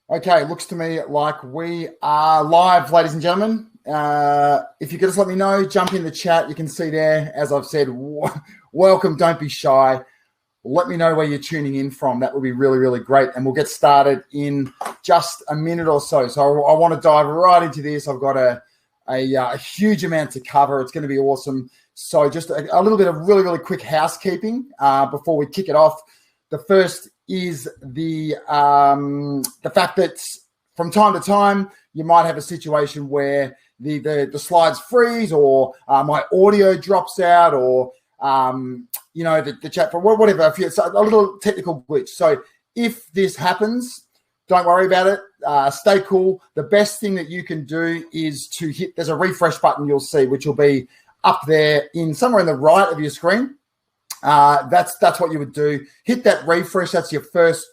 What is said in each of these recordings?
Okay, looks to me like we are live, ladies and gentlemen. If you could just let me know, jump in the chat. You can see there, as I've said, welcome, don't be shy. Let me know where you're tuning in from. That would be really, really great. And we'll get started in just a minute or so. So I want to dive right into this. I've got a huge amount to cover. It's going to be awesome. So just a little bit of really, really quick housekeeping before we kick it off. The first is the fact that from time to time you might have a situation where the slides freeze or my audio drops out or the chat for whatever. It's a little technical glitch. So if this happens, don't worry about it. Stay cool. The best thing that you can do is to hit. There's a refresh button you'll see, which will be up there somewhere in the right of your screen. That's what you would do. Hit that refresh. That's your first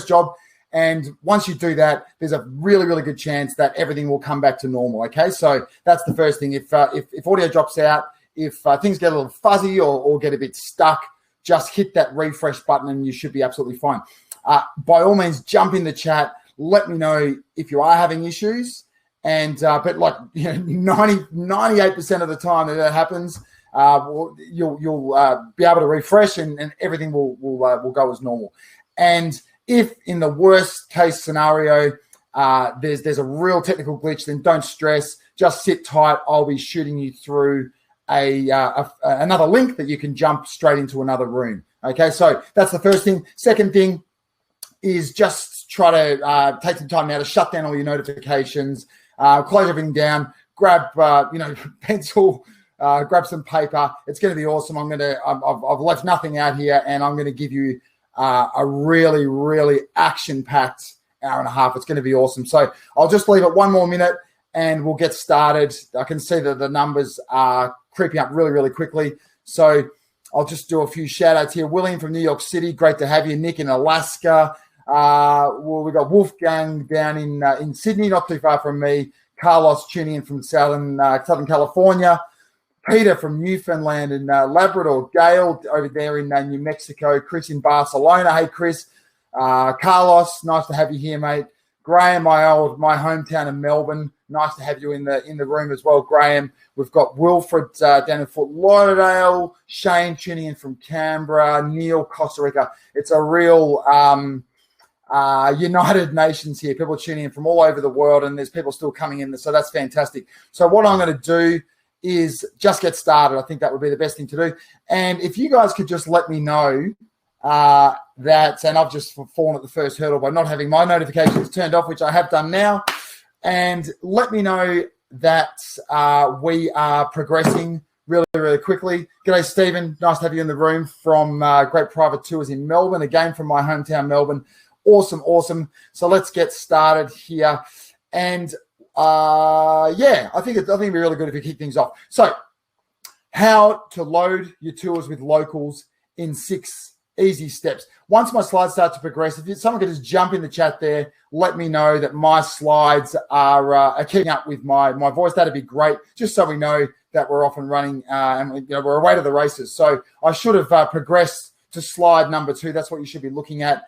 job. And once you do that, there's a really, really good chance that everything will come back to normal. Okay, so that's the first thing. If audio drops out, if things get a little fuzzy or get a bit stuck, just hit that refresh button and you should be absolutely fine. By all means, jump in the chat. Let me know if you are having issues. And but 98% of the time that happens, you'll be able to refresh and everything will go as normal. And if in the worst case scenario there's a real technical glitch, then don't stress. Just sit tight. I'll be shooting you through another link that you can jump straight into another room. Okay, so that's the first thing. Second thing is just try to take some time now to shut down all your notifications, close everything down, grab pencil. Grab some paper. It's going to be awesome. I've left nothing out here, and I'm going to give you a really, really action-packed hour and a half. It's going to be awesome. So I'll just leave it one more minute, and we'll get started. I can see that the numbers are creeping up really, really quickly. So I'll just do a few shout-outs here. William from New York City, great to have you. Nick in Alaska. We got Wolfgang down in Sydney, not too far from me. Carlos tuning in from Southern California. Peter from Newfoundland and Labrador, Gail over there in New Mexico, Chris in Barcelona. Hey, Chris. Carlos, nice to have you here, mate. Graham, my hometown in Melbourne. Nice to have you in the room as well, Graham. We've got Wilfred down in Fort Lauderdale. Shane tuning in from Canberra. Neil, Costa Rica. It's a real United Nations here. People tuning in from all over the world, and there's people still coming in. So that's fantastic. So what I'm going to do is just get started. I think that would be the best thing to do. And if you guys could just let me know that, and I've just fallen at the first hurdle by not having my notifications turned off, which I have done now, and let me know that we are progressing really, really quickly. G'day, Stephen. Nice to have you in the room from Great Private Tours in Melbourne, again from my hometown, Melbourne. Awesome. So let's get started here. And I think it'd be really good if we kick things off. So, how to load your tours with locals in 6 easy steps. Once my slides start to progress, if someone could just jump in the chat there, let me know that my slides are keeping up with my voice. That'd be great, just so we know that we're off and running and we're away to the races. So I should have progressed to slide number 2. That's what you should be looking at.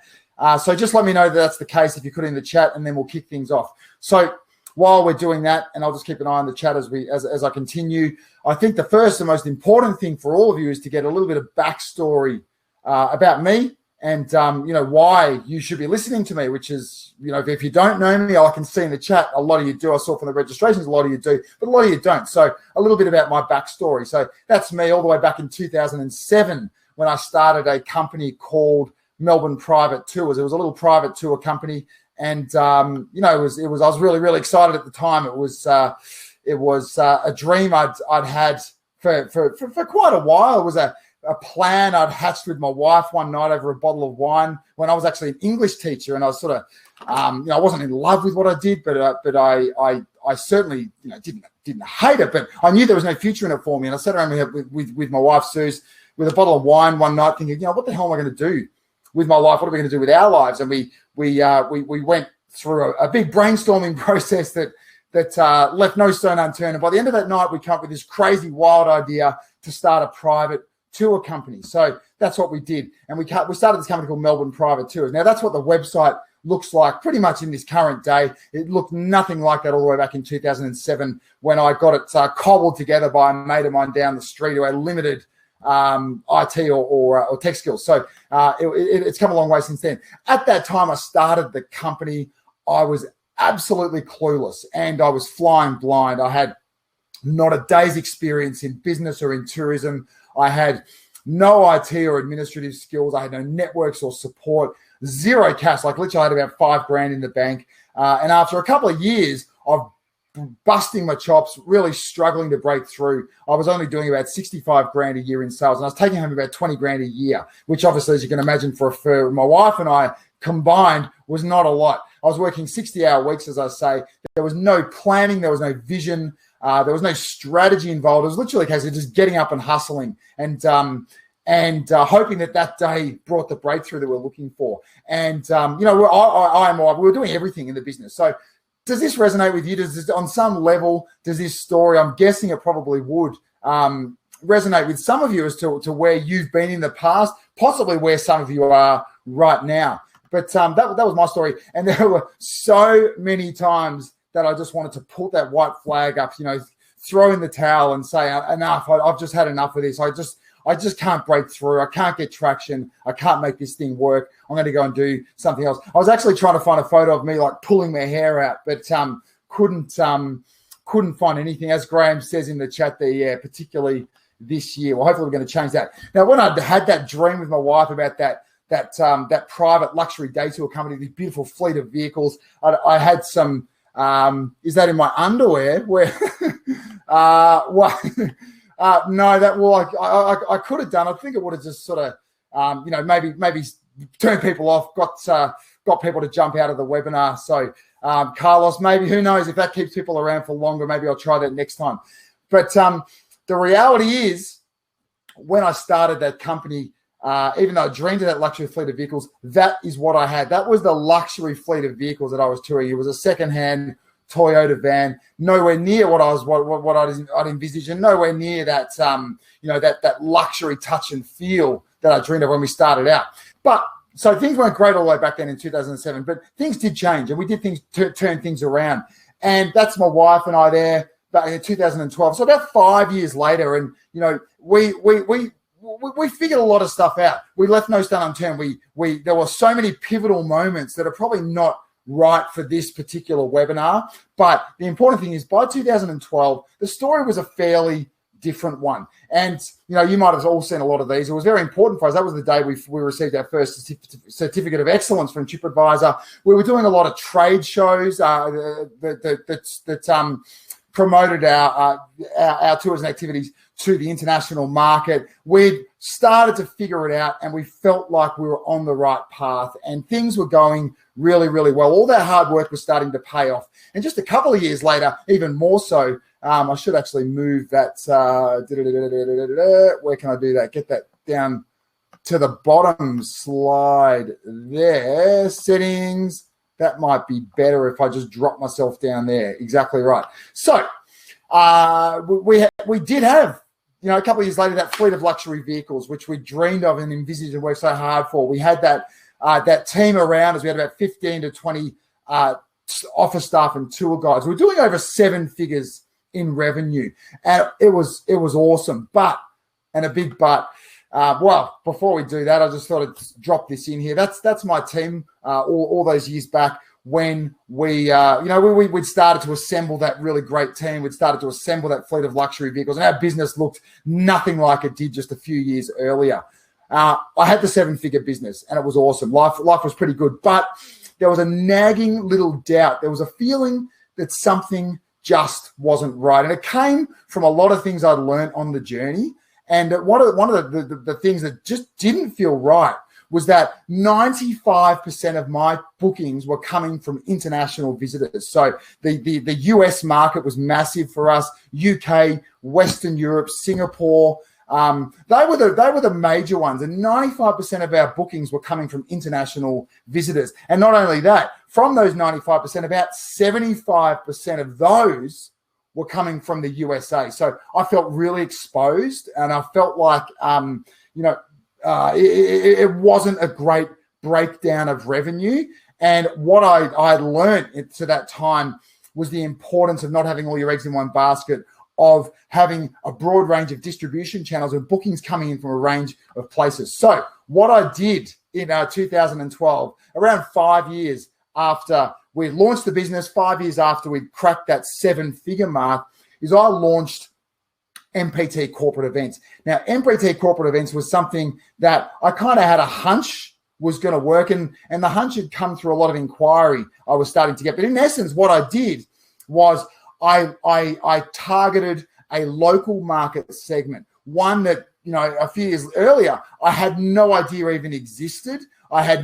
So just let me know that that's the case if you could in the chat, and then we'll kick things off. So while we're doing that, and I'll just keep an eye on the chat as I continue, I think the first and most important thing for all of you is to get a little bit of backstory about me and, why you should be listening to me, which is, if you don't know me, I can see in the chat, a lot of you do. I saw from the registrations, a lot of you do, but a lot of you don't. So a little bit about my backstory. So that's me all the way back in 2007 when I started a company called Melbourne Private Tours. It was a little private tour company. And I was really, really excited at the time. It was a dream I'd had for quite a while. It was a plan I'd hatched with my wife one night over a bottle of wine when I was actually an English teacher, and I was sort of I wasn't in love with what I did, but I certainly didn't hate it, but I knew there was no future in it for me. And I sat around with my wife Suze with a bottle of wine one night, thinking, what the hell am I going to do with my life? What are we going to do with our lives? And we went through a big brainstorming process that left no stone unturned. And by the end of that night, we came up with this crazy, wild idea to start a private tour company. So that's what we did. And we started this company called Melbourne Private Tours. Now, that's what the website looks like pretty much in this current day. It looked nothing like that all the way back in 2007 when I got it cobbled together by a mate of mine down the street who had limited IT or tech skills. So it's come a long way since then. At that time I started the company, I was absolutely clueless and I was flying blind. I had not a day's experience in business or in tourism. I had no IT or administrative skills. I had no networks or support, zero cash. Like literally I had about $5,000 in the bank. And after a couple of years of busting my chops, really struggling to break through, I was only doing about $65,000 a year in sales. And I was taking home about $20,000 a year, which obviously, as you can imagine, for my wife and I combined was not a lot. I was working 60-hour weeks, as I say. There was no planning. There was no vision. There was no strategy involved. It was literally a case of just getting up and hustling and hoping that day brought the breakthrough that we're looking for. And, we were doing everything in the business. So does this resonate with you? Does this, on some level, does this story, I'm guessing it probably would, resonate with some of you as to where you've been in the past, possibly where some of you are right now. But that was my story. And there were so many times that I just wanted to put that white flag up, throw in the towel and say, enough, I've just had enough of this. I just can't break through. I can't get traction. I can't make this thing work. I'm going to go and do something else. I was actually trying to find a photo of me like pulling my hair out, but couldn't find anything. As Graham says in the chat there, yeah, particularly this year. Well, hopefully we're going to change that. Now, when I had that dream with my wife about that private luxury day tour company, this beautiful fleet of vehicles, I had some. Is that in my underwear? Where? No, I could have done. I think it would have just sort of, maybe turned people off, got people to jump out of the webinar. So, Carlos, maybe, who knows, if that keeps people around for longer, maybe I'll try that next time. But the reality is, when I started that company, even though I dreamed of that luxury fleet of vehicles, that is what I had. That was the luxury fleet of vehicles that I was touring. It was a secondhand Toyota van, nowhere near what I'd envisaged, and nowhere near that that luxury touch and feel that I dreamed of when we started out. But so things weren't great all the way back then in 2007, but things did change, and we did things turn things around. And that's my wife and I there back in 2012. So about 5 years later, and we figured a lot of stuff out. We left no stone unturned. There were so many pivotal moments that are probably not right for this particular webinar. But the important thing is, by 2012, the story was a fairly different one. And, you might have all seen a lot of these. It was very important for us. That was the day we received our first certificate of excellence from TripAdvisor. We were doing a lot of trade shows that promoted our tours and activities to the international market. We'd started to figure it out, and we felt like we were on the right path, and things were going really, really well. All that hard work was starting to pay off. And just a couple of years later, even more so, I should actually move that. Where can I do that? Get that down to the bottom slide there. Settings. That might be better if I just drop myself down there. Exactly right. So we did have, a couple of years later, that fleet of luxury vehicles, which we dreamed of and envisaged and worked so hard for. We had that team around us. We had about 15 to 20 office staff and tour guides. We were doing over 7 figures in revenue, and it was awesome. But, and a big but. Before we do that, I just thought I'd drop this in here. That's my team all those years back when we'd started to assemble that really great team. We'd started to assemble that fleet of luxury vehicles, and our business looked nothing like it did just a few years earlier. I had the 7-figure business, and it was awesome. Life was pretty good, but there was a nagging little doubt. There was a feeling that something just wasn't right, and it came from a lot of things I'd learned on the journey. And one of the things that just didn't feel right was that 95% of my bookings were coming from international visitors. So the US market was massive for us. UK, Western Europe, Singapore, they were the major ones. And 95% of our bookings were coming from international visitors. And not only that, from those 95%, about 75% of those were coming from the USA. So I felt really exposed, and I felt like, it wasn't a great breakdown of revenue. And what I learned to that time was the importance of not having all your eggs in one basket, of having a broad range of distribution channels and bookings coming in from a range of places. So what I did in 2012, around 5 years after we launched the business, 5 years after we cracked that 7-figure mark, is I launched MPT Corporate Events. Now, MPT Corporate Events was something that I kind of had a hunch was going to work, and the hunch had come through a lot of inquiry I was starting to get. But in essence, what I did was I targeted a local market segment, one that, a few years earlier, I had no idea even existed. I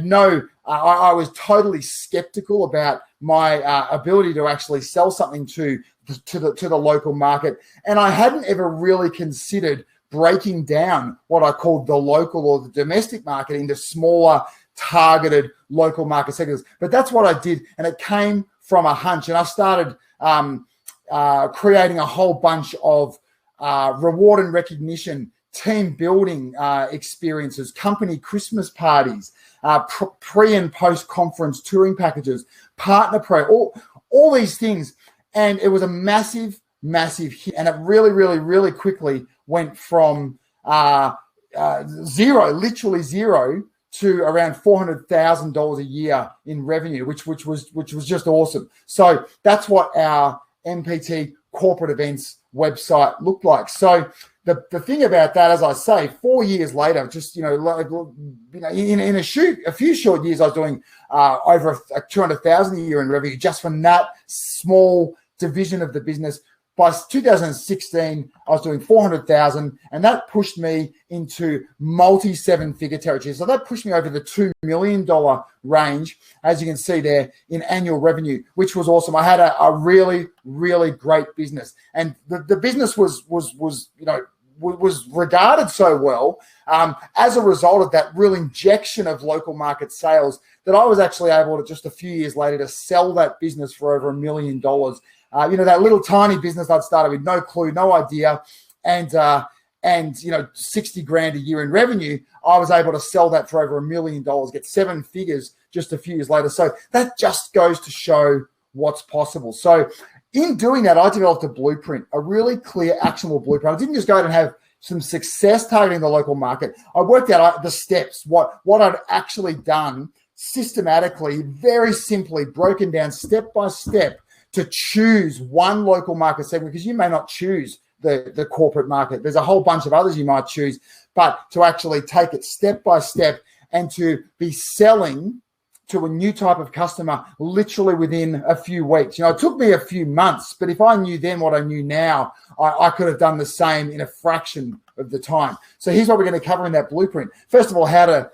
was totally skeptical about my ability to actually sell something to the local market. And I hadn't ever really considered breaking down what I called the local or the domestic market into smaller targeted local market segments. But that's what I did. And it came from a hunch. And I started creating a whole bunch of reward and recognition, team building experiences, company Christmas parties, pre and post conference touring packages, partner pro, all these things. And it was a massive hit. And it really, really, really quickly went from literally zero, to around $400,000 a year in revenue, which was just awesome. So that's what our MPT Corporate Events website looked like. So the thing about that, as I say, 4 years later, just in a few short years, I was doing over $200,000 a year in revenue just from that small division of the business. By 2016, I was doing $400,000, and that pushed me into multi-7-figure territory. So that pushed me over the $2 million range, as you can see there, in annual revenue, which was awesome. I had a really, really great business, and the business was regarded so well as a result of that real injection of local market sales that I was actually able to, just a few years later, to sell that business for over $1 million. That little tiny business I'd started with no clue, no idea, and 60 grand a year in revenue, I was able to sell that for over $1 million, get 7 figures just a few years later. So that just goes to show what's possible. So in doing that, I developed a blueprint, a really clear, actionable blueprint. I didn't just go out and have some success targeting the local market. I worked out the steps, what I'd actually done systematically, very simply broken down step by step, to choose one local market segment, because you may not choose the corporate market. There's a whole bunch of others you might choose, but to actually take it step by step and to be selling to a new type of customer literally within a few weeks. It took me a few months, but if I knew then what I knew now, I could have done the same in a fraction of the time. So here's what we're going to cover in that blueprint. First of all, how to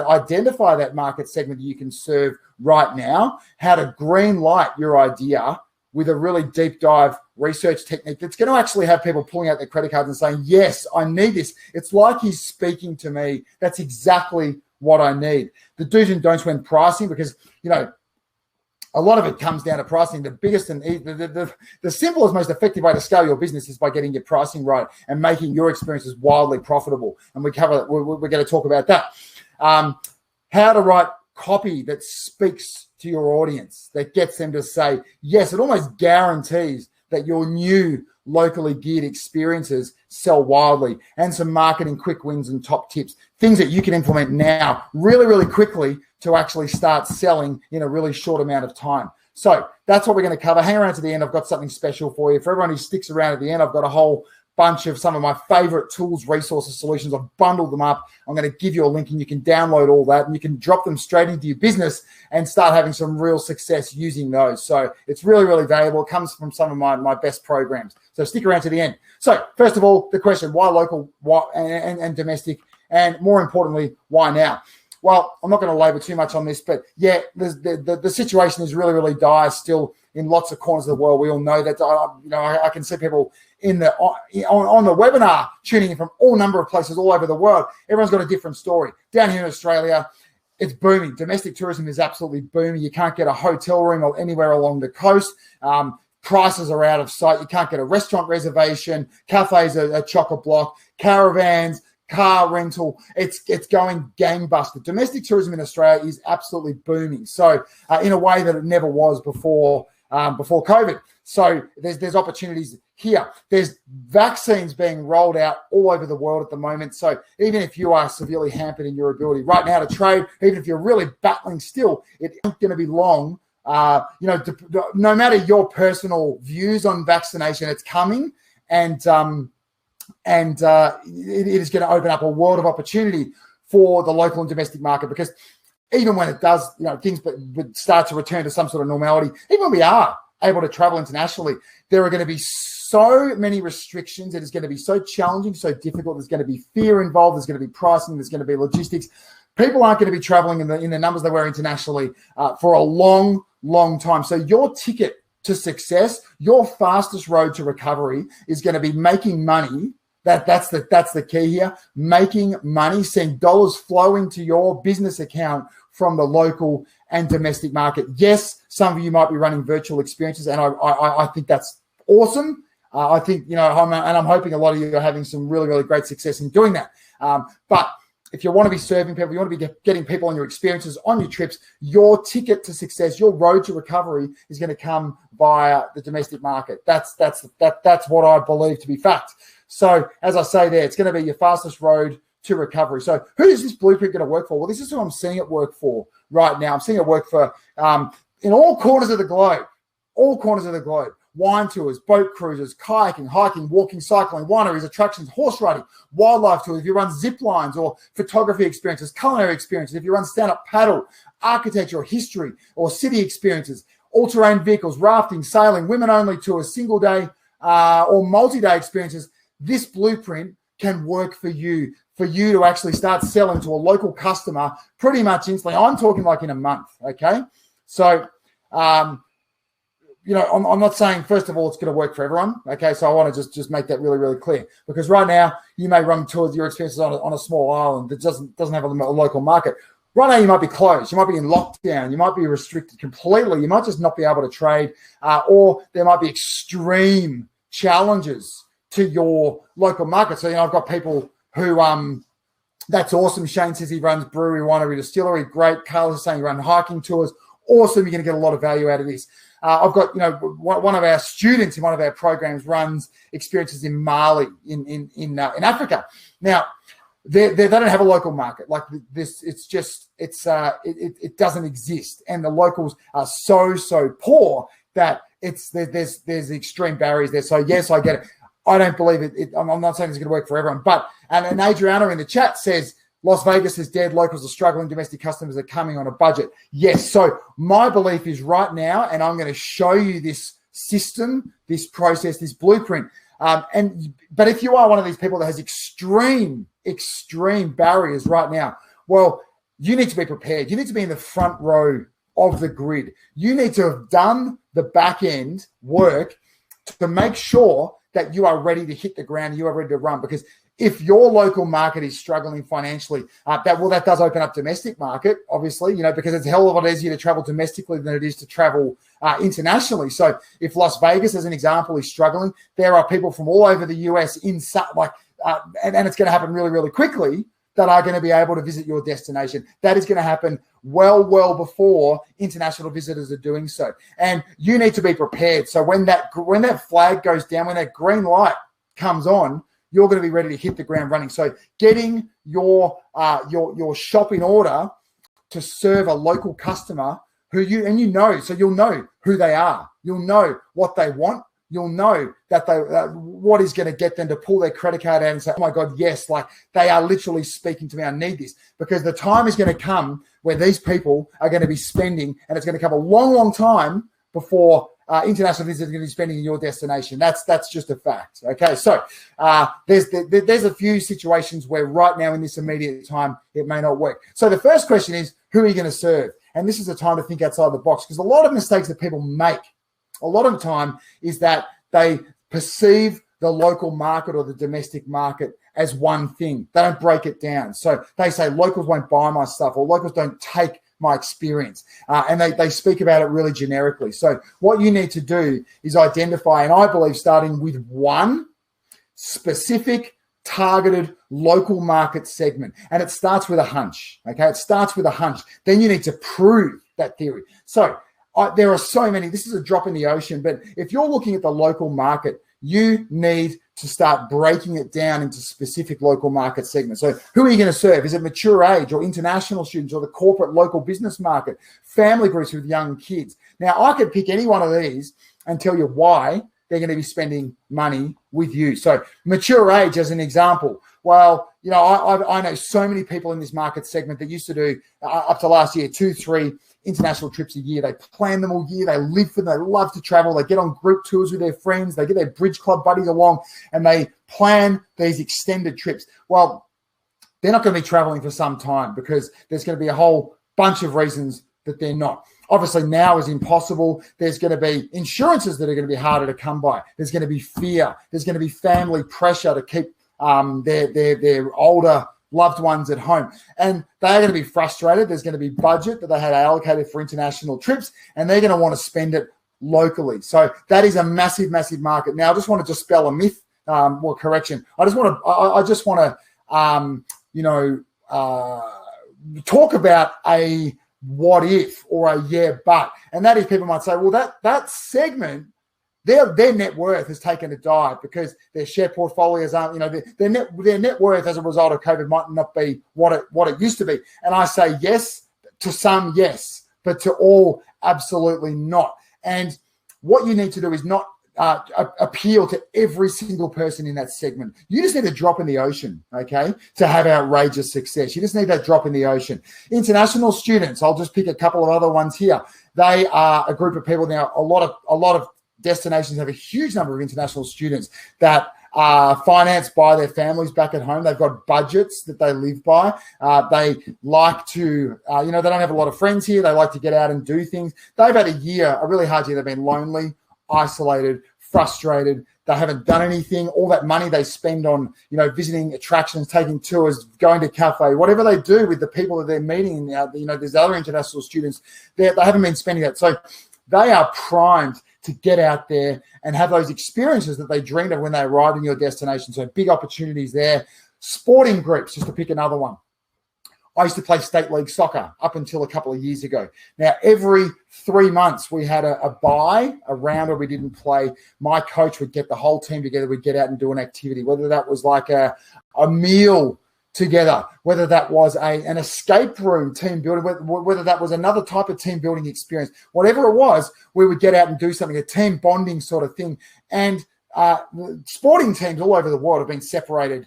identify that market segment that you can serve right now, how to green light your idea with a really deep dive research technique that's going to actually have people pulling out their credit cards and saying, yes, I need this. It's like he's speaking to me. That's exactly what I need. The do's and don'ts when pricing, because, a lot of it comes down to pricing. The biggest and the simplest, most effective way to scale your business is by getting your pricing right and making your experiences wildly profitable. And we're going to talk about that. How to write copy that speaks to your audience, that gets them to say yes. It almost guarantees that your new locally geared experiences sell wildly, and some marketing quick wins and top tips, things that you can implement now really, really quickly to actually start selling in a really short amount of time. So that's what we're going to cover. Hang around to the end. I've got something special for you. For everyone who sticks around at the end, I've got a whole bunch of some of my favorite tools, resources, solutions. I've bundled them up. I'm going to give you a link and you can download all that and you can drop them straight into your business and start having some real success using those. So it's really, really valuable. It comes from some of my best programs. So stick around to the end. So first of all, the question, why local, why and domestic, and more importantly, why now? Well, I'm not going to labor too much on this, but yeah, the situation is really, really dire still in lots of corners of the world. We all know that. I can see people on the webinar tuning in from all number of places all over the world. Everyone's got a different story. Down here in Australia, it's booming. Domestic tourism is absolutely booming. You can't get a hotel room or anywhere along the coast. Prices are out of sight. You can't get a restaurant reservation. Cafes are chock-a-block. Caravans, car rental, it's going gangbusters. Domestic tourism in Australia is absolutely booming. So in a way that it never was before COVID. So there's opportunities here. There's vaccines being rolled out all over the world at the moment. So even if you are severely hampered in your ability right now to trade, even if you're really battling still, it ain't going to be long. No matter your personal views on vaccination, it's coming, and it is going to open up a world of opportunity for the local and domestic market, because even when it does, things would start to return to some sort of normality, even when we are able to travel internationally, there are going to be so many restrictions. It is going to be so challenging, so difficult. There's going to be fear involved. There's going to be pricing. There's going to be logistics. People aren't going to be traveling in the numbers they were internationally for a long, long time. So your ticket to success, your fastest road to recovery is going to be making money. That's the key here. Making money, seeing dollars flow into your business account from the local and domestic market. Yes, some of you might be running virtual experiences, and I think that's awesome. I think, I'm hoping a lot of you are having some really, really great success in doing that. But if you want to be serving people, you want to be getting people on your experiences, on your trips, your ticket to success, your road to recovery is going to come via the domestic market. That's what I believe to be fact. So as I say there, it's going to be your fastest road to recovery. So who is this blueprint going to work for? Well, this is who I'm seeing it work for right now. I'm seeing it work for in all corners of the globe. Wine tours, boat cruises, kayaking, hiking, walking, cycling, wineries, attractions, horse riding, wildlife tours, if you run zip lines or photography experiences, culinary experiences, if you run stand-up paddle, architecture or history or city experiences, all-terrain vehicles, rafting, sailing, women-only tours, single-day or multi-day experiences, this blueprint can work for you to actually start selling to a local customer pretty much instantly. I'm talking like in a month, okay? So, I'm not saying, first of all, it's going to work for everyone, okay? So I want to just make that really, really clear, because right now you may run tours, your experiences on a small island that doesn't have a local market. Right now you might be closed. You might be in lockdown. You might be restricted completely. You might just not be able to trade, or there might be extreme challenges to your local market. So, I've got people who, that's awesome. Shane says he runs brewery, winery, distillery. Great. Carlos is saying he runs hiking tours. Awesome. You're going to get a lot of value out of this. I've got, one of our students in one of our programs runs experiences in Mali, in Africa. Now, they don't have a local market like this. It's just, it doesn't exist. And the locals are so poor that there's extreme barriers there. So yes, I get it. I don't believe it. I'm not saying it's going to work for everyone, but, and Adriana in the chat says, Las Vegas is dead. Locals are struggling. Domestic customers are coming on a budget. Yes. So my belief is right now, and I'm going to show you this system, this process, this blueprint. But if you are one of these people that has extreme barriers right now, well, you need to be prepared. You need to be in the front row of the grid. You need to have done the back end work to make sure that you are ready to hit the ground, you are ready to run. Because if your local market is struggling financially, that does open up domestic market, obviously, because it's a hell of a lot easier to travel domestically than it is to travel internationally. So if Las Vegas, as an example, is struggling, there are people from all over the US and it's going to happen really, really quickly, that are going to be able to visit your destination. That is going to happen well before international visitors are doing so. And you need to be prepared. So when that flag goes down, when that green light comes on, you're going to be ready to hit the ground running. So getting your shop in order to serve a local customer so you'll know who they are. You'll know what they want. You'll know that what is going to get them to pull their credit card out and say, oh my God, yes, like they are literally speaking to me. I need this, because the time is going to come where these people are going to be spending, and it's going to come a long, long time before international visitors are going to be spending in your destination. That's just a fact. Okay. So there's a few situations where right now in this immediate time, it may not work. So the first question is, who are you going to serve? And this is a time to think outside the box, because a lot of mistakes that people make a lot of the time is that they perceive the local market or the domestic market as one thing. They don't break it down. So they say locals won't buy my stuff, or locals don't take my experience. And they speak about it really generically. So what you need to do is identify, and I believe starting with one specific targeted local market segment. And it starts with a hunch, okay? It starts with a hunch. Then you need to prove that theory. So there are so many. This is a drop in the ocean, but if you're looking at the local market, you need to start breaking it down into specific local market segments. So who are you going to serve? Is it mature age or international students or the corporate local business market, family groups with young kids? Now, I could pick any one of these and tell you why they're going to be spending money with you. So mature age as an example. Well, you know, I know so many people in this market segment that used to do up to last year, 2-3 international trips a year. They plan them all year. They live for them. They love to travel. They get on group tours with their friends. They get their bridge club buddies along and they plan these extended trips. Well, they're not going to be traveling for some time because there's going to be a whole bunch of reasons that they're not. Obviously, now is impossible. There's going to be insurances that are going to be harder to come by. There's going to be fear. There's going to be family pressure to keep their older loved ones at home. And they're going to be frustrated. There's going to be budget that they had allocated for international trips, and they're going to want to spend it locally. So that is a massive, massive market. Now, I just want to dispel a myth or correction. I just want to talk about a what if or a yeah, but. And that is people might say, well, that segment, their net worth has taken a dive because their share portfolios aren't, you know, their net worth as a result of COVID might not be what it used to be. And I say yes, to some yes, but to all absolutely not. And what you need to do is not appeal to every single person in that segment. You just need a drop in the ocean, okay, to have outrageous success. You just need that drop in the ocean. International students, I'll just pick a couple of other ones here. They are a group of people now. A lot of destinations have a huge number of international students that are financed by their families back at home. They've got budgets that they live by. They like to, they don't have a lot of friends here. They like to get out and do things. They've had a really hard year. They've been lonely, isolated, frustrated. They haven't done anything. All that money they spend on, visiting attractions, taking tours, going to cafe, whatever they do with the people that they're meeting, there's other international students, they haven't been spending that. So they are primed to get out there and have those experiences that they dreamed of when they arrived in your destination. So big opportunities there. Sporting groups, just to pick another one. I used to play state league soccer up until a couple of years ago. Now, every 3 months we had a round where we didn't play. My coach would get the whole team together. We'd get out and do an activity, whether that was like a meal together, whether that was an escape room team building, whether that was another type of team building experience, whatever it was, we would get out and do something, a team bonding sort of thing. And sporting teams all over the world have been separated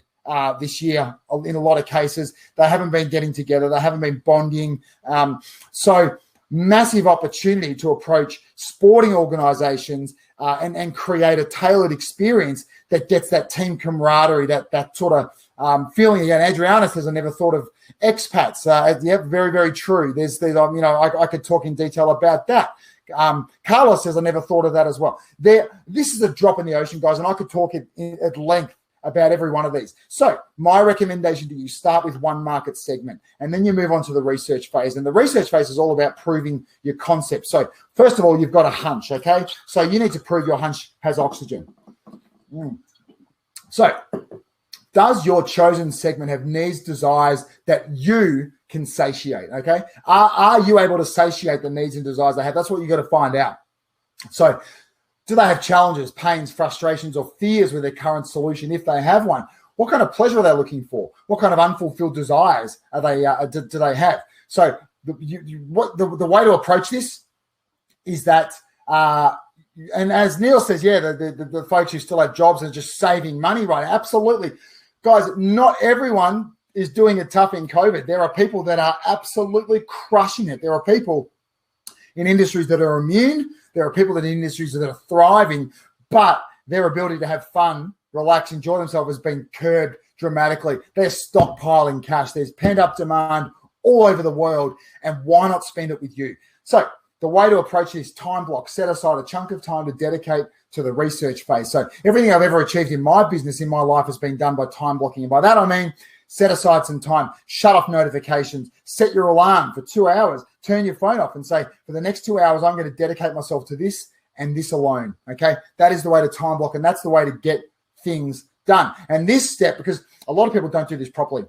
this year in a lot of cases. They haven't been getting together. They haven't been bonding. So massive opportunity to approach sporting organizations and create a tailored experience that gets that team camaraderie, that sort of feeling. Again, Adriana says, I never thought of expats. Yeah, very, very true. I could talk in detail about that. Carlos says, I never thought of that as well. This is a drop in the ocean, guys, and I could talk at length about every one of these. So my recommendation to you, start with one market segment, and then you move on to the research phase. And the research phase is all about proving your concept. So first of all, you've got a hunch, okay? So you need to prove your hunch has oxygen. So does your chosen segment have needs, desires that you can satiate, okay? Are you able to satiate the needs and desires they have? That's what you got to find out. So do they have challenges, pains, frustrations, or fears with their current solution? If they have one, what kind of pleasure are they looking for? What kind of unfulfilled desires are they? Do they have? So the way to approach this is that, and as Neil says, yeah, the folks who still have jobs and just saving money, right? Absolutely, guys. Not everyone is doing it tough in COVID. There are people that are absolutely crushing it. There are people in industries that are immune. There are people in industries that are thriving, but their ability to have fun, relax, enjoy themselves has been curbed dramatically. They're stockpiling cash. There's pent-up demand all over the world, and why not spend it with you? So the way to approach this, time block, set aside a chunk of time to dedicate to the research phase. So everything I've ever achieved in my business, in my life, has been done by time blocking. And by that, I mean, set aside some time, shut off notifications, set your alarm for 2 hours, turn your phone off and say, for the next 2 hours, I'm going to dedicate myself to this and this alone, okay? That is the way to time block, and that's the way to get things done. And this step, because a lot of people don't do this properly,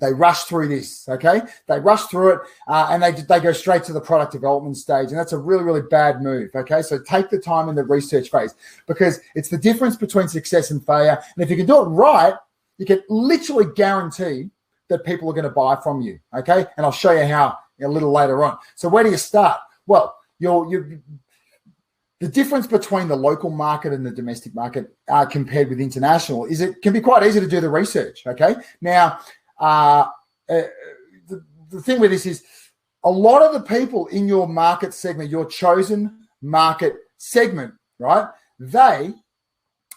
they rush through this, okay? They rush through it and they go straight to the product development stage. And that's a really, really bad move, okay? So take the time in the research phase, because it's the difference between success and failure. And if you can do it right, you can literally guarantee that people are going to buy from you, okay? And I'll show you how a little later on. So where do you start? Well, the difference between the local market and the domestic market compared with international is it can be quite easy to do the research, okay? Now, the thing with this is a lot of the people in your market segment, your chosen market segment, right? They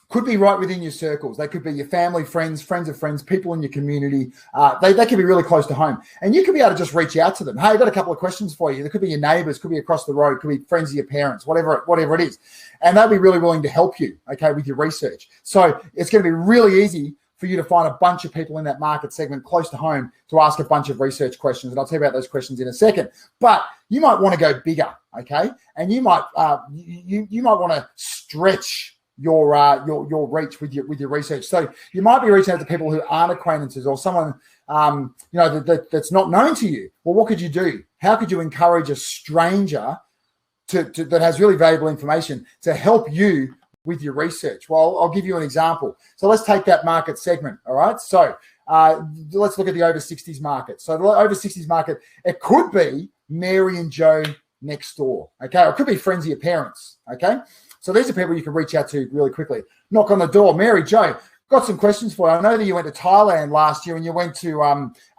could be right within your circles. They could be your family, friends, friends of friends, people in your community. They could be really close to home. And you could be able to just reach out to them. Hey, I've got a couple of questions for you. There could be your neighbors, could be across the road, could be friends of your parents, whatever it is. And they'll be really willing to help you, okay, with your research. So it's going to be really easy for you to find a bunch of people in that market segment close to home to ask a bunch of research questions. And I'll tell you about those questions in a second. But you might want to go bigger, okay? And you might you might want to stretch your reach with your research. So you might be reaching out to people who aren't acquaintances or someone that's not known to you. Well, what could you do? How could you encourage a stranger that has really valuable information to help you with your research? Well, I'll give you an example. So let's take that market segment, all right? So let's look at the over 60s market. So the over 60s market, it could be Mary and Joe next door, okay? Or it could be friends of your parents, okay? So these are people you can reach out to really quickly. Knock on the door. Mary, Joe, got some questions for you. I know that you went to Thailand last year and you went to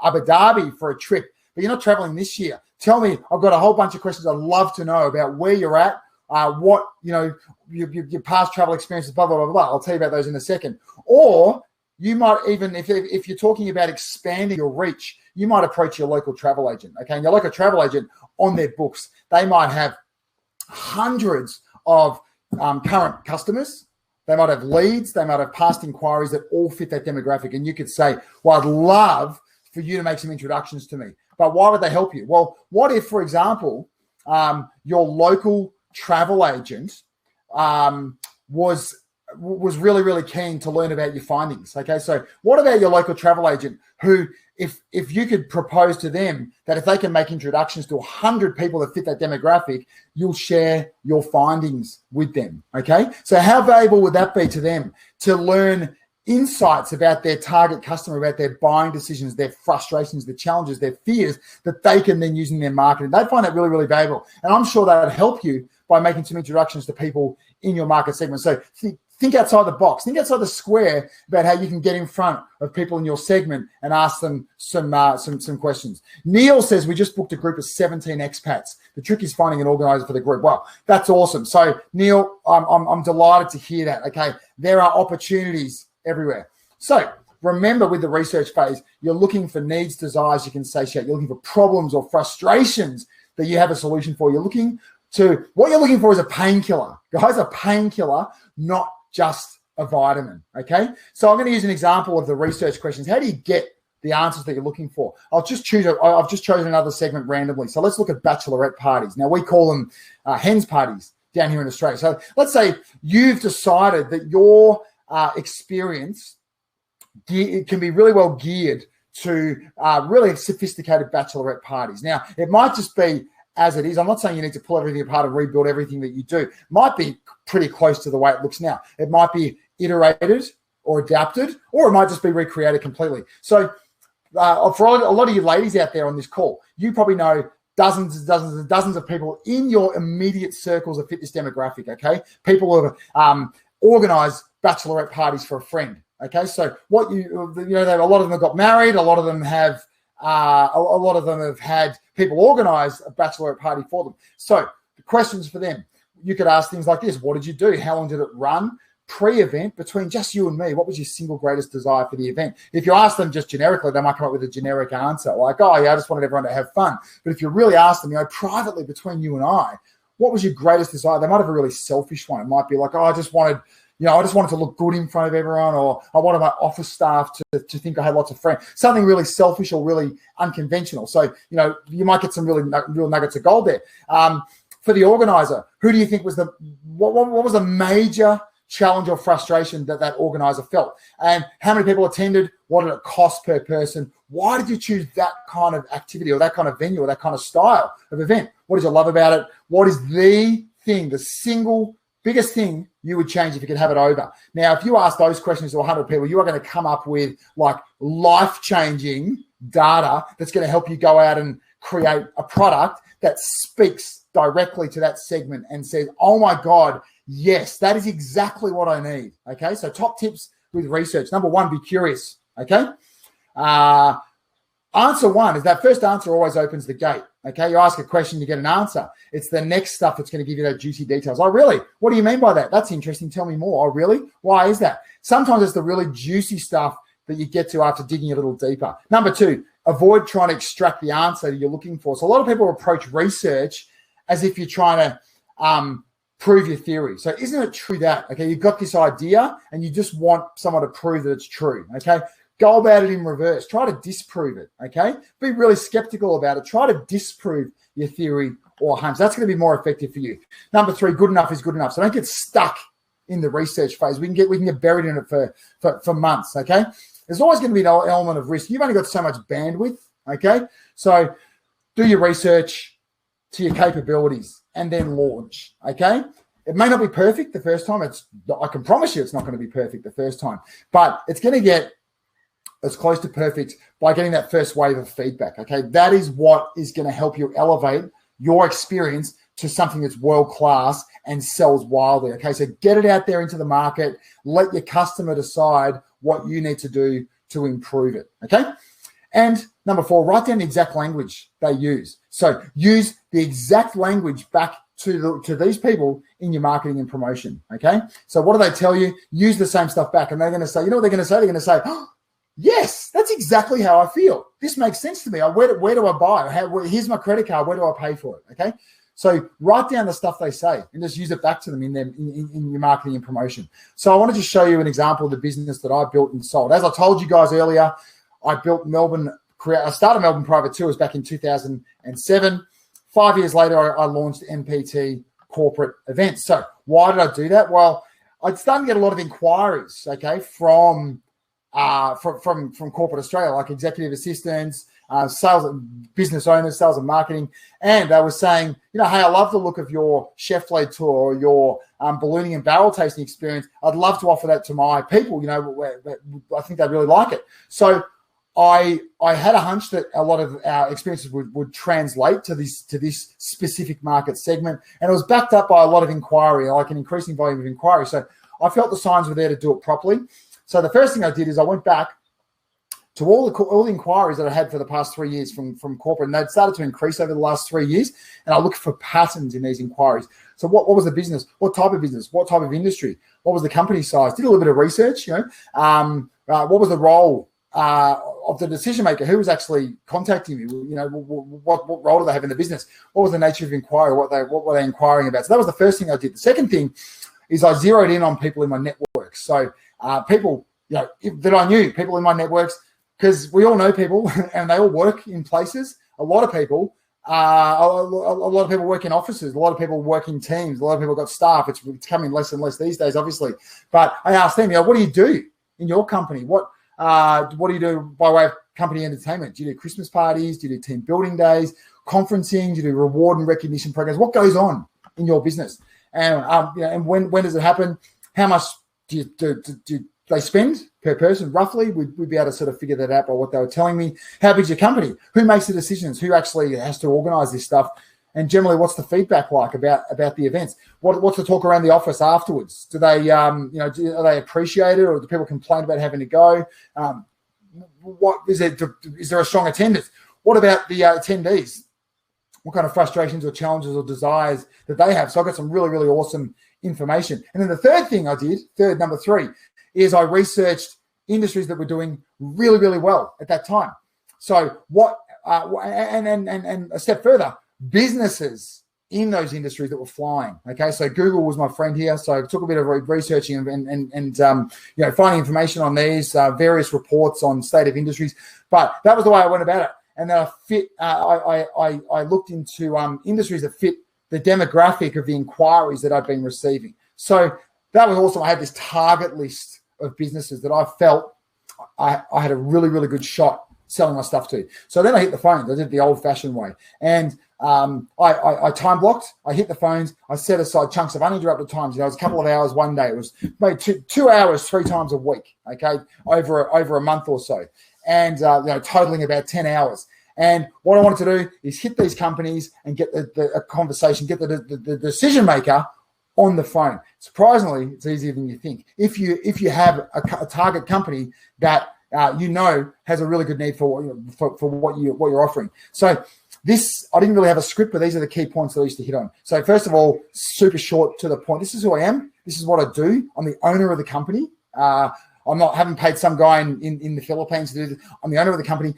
Abu Dhabi for a trip, but you're not traveling this year. Tell me, I've got a whole bunch of questions I'd love to know about where you're at, what, your past travel experiences, blah, blah, blah, blah. I'll tell you about those in a second. Or you might even, if you're talking about expanding your reach, you might approach your local travel agent, okay? And your local travel agent on their books, they might have hundreds of current customers. They might have leads. They might have past inquiries that all fit that demographic. And you could say, well, I'd love for you to make some introductions to me. But why would they help you? Well, what if, for example, your local travel agent was really, really keen to learn about your findings, okay? So what about your local travel agent who, if you could propose to them that if they can make introductions to 100 people that fit that demographic, you'll share your findings with them, okay? So how valuable would that be to them to learn insights about their target customer, about their buying decisions, their frustrations, their challenges, their fears that they can then use in their marketing? They find that really, really valuable. And I'm sure that would help you by making some introductions to people in your market segment. So think outside the box. Think outside the square about how you can get in front of people in your segment and ask them some questions. Neil says, we just booked a group of 17 expats. The trick is finding an organizer for the group. Wow, that's awesome. So Neil, I'm delighted to hear that. Okay, there are opportunities everywhere. So remember, with the research phase, you're looking for needs, desires you can satiate. You're looking for problems or frustrations that you have a solution for. What you're looking for is a painkiller. Guys, a painkiller, not just a vitamin, okay? So I'm going to use an example of the research questions. How do you get the answers that you're looking for? I've just chosen another segment randomly. So let's look at bachelorette parties. Now, we call them hens parties down here in Australia. So let's say you've decided that your experience can be really well geared to really sophisticated bachelorette parties. Now, it might just be as it is. I'm not saying you need to pull everything apart and rebuild everything that you do. It might be pretty close to the way it looks now. It might be iterated or adapted, or it might just be recreated completely. So for a lot of you ladies out there on this call, you probably know dozens and dozens and dozens of people in your immediate circles that fit this demographic, okay? People who have organized bachelorette parties for a friend, okay? So a lot of them have got married. A lot of them have had people organize a bachelorette party for them. So the questions for them, you could ask things like this. What did you do? How long did it run? Pre-event, between just you and me, what was your single greatest desire for the event? If you ask them just generically, they might come up with a generic answer like, oh, yeah, I just wanted everyone to have fun. But if you really ask them, privately between you and I, what was your greatest desire? They might have a really selfish one. It might be like, oh, I just wanted to look good in front of everyone, or I wanted my office staff to think I had lots of friends. Something really selfish or really unconventional. So, you might get some real nuggets of gold there. For the organizer, who do you think was what was the major challenge or frustration that that organizer felt. And how many people attended? What did it cost per person? Why did you choose that kind of activity or that kind of venue or that kind of style of event? What did you love about it? What is the thing, the single biggest thing you would change if you could have it over? Now, if you ask those questions to 100 people, you are going to come up with like life-changing data that's going to help you go out and create a product that speaks directly to that segment and says, oh my God, yes, that is exactly what I need. Okay, so top tips with research. Number one, be curious. Okay, answer one is that first answer always opens the gate. Okay, you ask a question, you get an answer. It's the next stuff that's going to give you that juicy details. Oh, really? What do you mean by that? That's interesting. Tell me more. Oh, really? Why is that? Sometimes it's the really juicy stuff that you get to after digging a little deeper. Number two, avoid trying to extract the answer that you're looking for. So a lot of people approach research as if you're trying to prove your theory. So isn't it true that, okay, you've got this idea and you just want someone to prove that it's true, okay? Go about it in reverse. Try to disprove it, okay? Be really skeptical about it. Try to disprove your theory or hunch. That's going to be more effective for you. Number three, good enough is good enough. So don't get stuck in the research phase. We can get buried in it for months, okay? There's always going to be an element of risk. You've only got so much bandwidth, okay? So do your research to your capabilities and then launch, okay? It may not be perfect the first time. I can promise you it's not going to be perfect the first time, but it's going to get as close to perfect by getting that first wave of feedback, okay? That is what is going to help you elevate your experience to something that's world-class and sells wildly, okay? So get it out there into the market. Let your customer decide what you need to do to improve it, okay? And number four, write down the exact language they use. So use the exact language back to these people in your marketing and promotion, okay? So what do they tell you? Use the same stuff back. And they're going to say, you know what they're going to say? They're going to say, oh, yes, that's exactly how I feel. This makes sense to me. Where do I buy? Here's my credit card. Where do I pay for it, okay? So write down the stuff they say and just use it back to them in your marketing and promotion. So I want to just show you an example of the business that I built and sold. As I told you guys earlier, I started Melbourne Private Tours back in 2007. 5 years later, I launched MPT Corporate Events. So why did I do that? Well, I'd started to get a lot of inquiries, okay, from corporate Australia, like executive assistants, sales and business owners, sales and marketing. And they were saying, you know, hey, I love the look of your chef-led tour or your ballooning and barrel tasting experience. I'd love to offer that to my people. You know, I think they'd really like it. So I had a hunch that a lot of our experiences would translate to this specific market segment. And it was backed up by a lot of inquiry, like an increasing volume of inquiry. So I felt the signs were there to do it properly. So the first thing I did is I went back to all the inquiries that I had for the past 3 years from corporate, and they'd started to increase over the last 3 years, and I looked for patterns in these inquiries. So what was the business? What type of business? What type of industry? What was the company size? Did a little bit of research, you know. What was the role of the decision maker? Who was actually contacting me? You know, what role do they have in the business? What was the nature of inquiry? What were they inquiring about? So that was the first thing I did. The second thing is I zeroed in on people in my network. So people, you know, that I knew, people in my networks, because we all know people and they all work in places. A lot of people work in offices. A lot of people work in teams. A lot of people got staff. It's becoming less and less these days, obviously. But I asked them, you know, what do you do in your company? What do you do by way of company entertainment? Do you do Christmas parties? Do you do team building days, conferencing? Do you do reward and recognition programs? What goes on in your business? And you know, and when does it happen? How much do they spend per person roughly? We'd be able to sort of figure that out by what they were telling me. How big's your company? Who makes the decisions? Who actually has to organize this stuff? And generally, what's the feedback like about the events? What's the talk around the office afterwards? Do they, are they appreciate it, or do people complain about having to go? What is it? Is there a strong attendance? What about the attendees? What kind of frustrations or challenges or desires that they have? So I got some really, really awesome information. And then the third thing I did, number three, is I researched industries that were doing really, really well at that time. So and a step further, businesses in those industries that were flying. Okay, so Google was my friend here. So I took a bit of researching and finding information on these various reports on state of industries. But that was the way I went about it. And then I looked into industries that fit the demographic of the inquiries that I've been receiving. So that was awesome. I had this target list of businesses that I felt I had a really, really good shot selling my stuff to. So then I hit the phones. I did it the old-fashioned way. And I time blocked. I hit the phones. I set aside chunks of uninterrupted times. It was a couple of hours one day. It was maybe two hours 3 times a week, okay, over a month or so. And, totaling about 10 hours. And what I wanted to do is hit these companies and get a conversation, get the decision maker on the phone. Surprisingly, it's easier than you think. If you have a target company that has a really good need for what you're offering. So this, I didn't really have a script, but these are the key points that I used to hit on. So first of all, super short to the point. This is who I am. This is what I do. I'm the owner of the company. Haven't paid some guy in the Philippines to do this. I'm the owner of the company.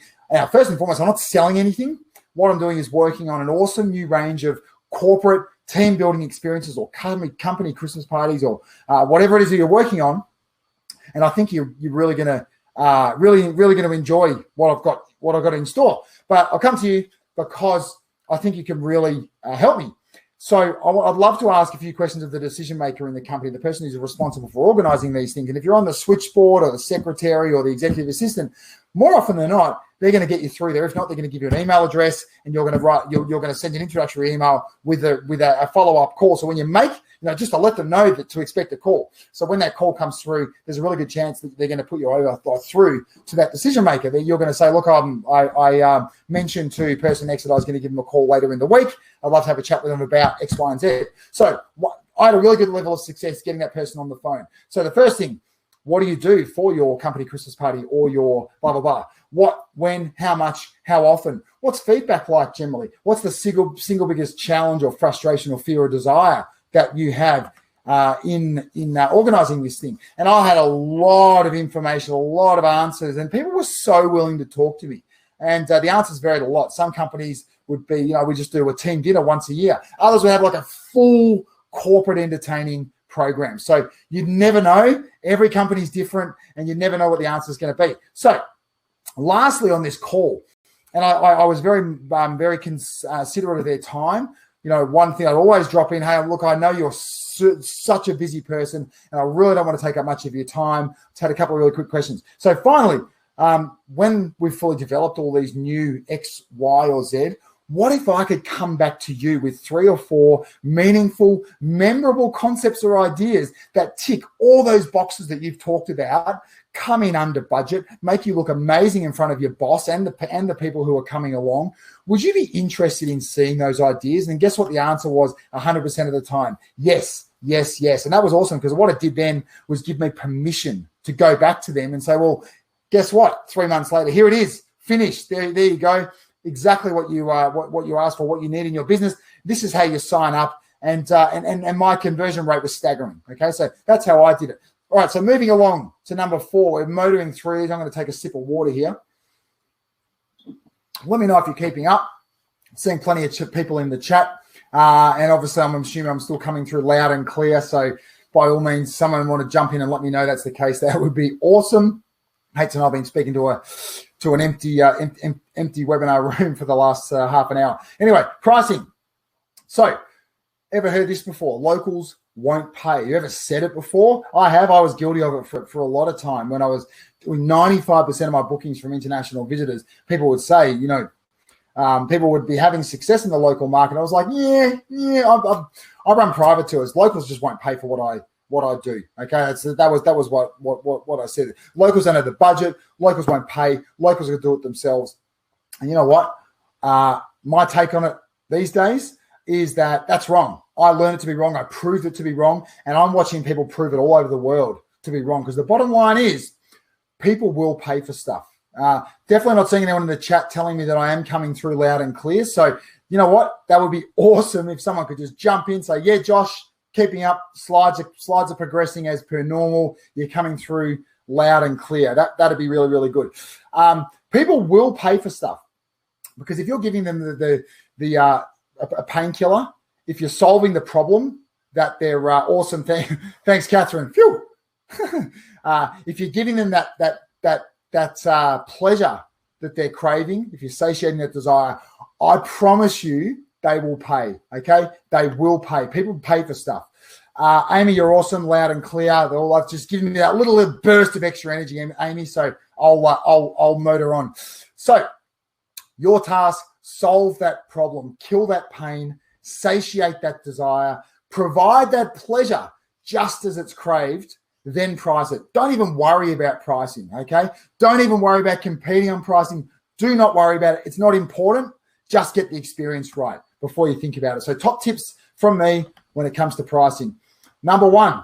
First and foremost, I'm not selling anything. What I'm doing is working on an awesome new range of corporate team building experiences or company Christmas parties or whatever it is that you're working on. And I think you're really going to really going to enjoy what I've got in store. But I'll come to you because I think you can really help me. So I'd love to ask a few questions of the decision maker in the company, the person who's responsible for organizing these things. And if you're on the switchboard or the secretary or the executive assistant, more often than not, they're going to get you through there. If not, they're going to give you an email address, and you're going to send an introductory email with a follow-up call. So when you make, just to let them know that to expect a call. So when that call comes through, there's a really good chance that they're going to put you over through to that decision maker. That you're going to say, look, I mentioned to person X that I was going to give them a call later in the week. I'd love to have a chat with them about X, Y, and Z. So I had a really good level of success getting that person on the phone. So the first thing, what do you do for your company Christmas party or your blah, blah, blah? What, when, how much, how often? What's feedback like generally? What's the single biggest challenge or frustration or fear or desire that you have in organizing this thing? And I had a lot of information, a lot of answers, and people were so willing to talk to me. And the answers varied a lot. Some companies would be, we just do a team dinner once a year. Others would have like a full corporate entertaining program. So you'd never know. Every company's different, and you never know what the answer is going to be. So lastly on this call, and I was very considerate of their time. One thing I'd always drop in, hey, look, I know you're such a busy person, and I really don't want to take up much of your time. Just had a couple of really quick questions. So finally, when we've fully developed all these new X, Y, or Z, what if I could come back to you with 3 or 4 meaningful, memorable concepts or ideas that tick all those boxes that you've talked about, come in under budget, make you look amazing in front of your boss and the people who are coming along? Would you be interested in seeing those ideas? And guess what the answer was 100% of the time? Yes, yes, yes. And that was awesome, because what it did then was give me permission to go back to them and say, well, guess what? 3 months later, here it is, finished. There you go. Exactly what you asked for, what you need in your business. This is how you sign up, and my conversion rate was staggering. Okay, so that's how I did it. All right, so moving along to number 4, we're motoring through. I'm going to take a sip of water here. Let me know if you're keeping up. Seeing plenty of people in the chat, and obviously I'm assuming I'm still coming through loud and clear. So by all means, someone want to jump in and let me know that's the case. That would be awesome. Hate to know I've been speaking to an empty webinar room for the last half an hour. Anyway, pricing. So, ever heard this before? Locals won't pay. You ever said it before? I have. I was guilty of it for a lot of time. When I was doing 95% of my bookings from international visitors, people would say, people would be having success in the local market. I was like, I run private tours. Locals just won't pay for what I do. Okay, that was what I said. Locals don't have the budget. Locals won't pay. Locals are going to do it themselves. And you know what? My take on it these days is that that's wrong. I learned it to be wrong. I proved it to be wrong, and I'm watching people prove it all over the world to be wrong. Because the bottom line is, people will pay for stuff. Definitely not seeing anyone in the chat telling me that I am coming through loud and clear. So you know what? That would be awesome if someone could just jump in, say, yeah, Josh, keeping up, slides are progressing as per normal. You're coming through loud and clear. That'd be really, really good. People will pay for stuff, because if you're giving them a painkiller, if you're solving the problem that they're awesome thing. Thanks, Catherine. Phew. If you're giving them that pleasure that they're craving, if you're satiating that desire, I promise you, they will pay, okay? They will pay. People pay for stuff. Amy, you're awesome, loud and clear. They're all like just giving me that little burst of extra energy, Amy. So I'll motor on. So your task: solve that problem, kill that pain, satiate that desire, provide that pleasure just as it's craved. Then price it. Don't even worry about pricing. Okay. Don't even worry about competing on pricing. Do not worry about it. It's not important. Just get the experience right before you think about it. So top tips from me when it comes to pricing. Number one,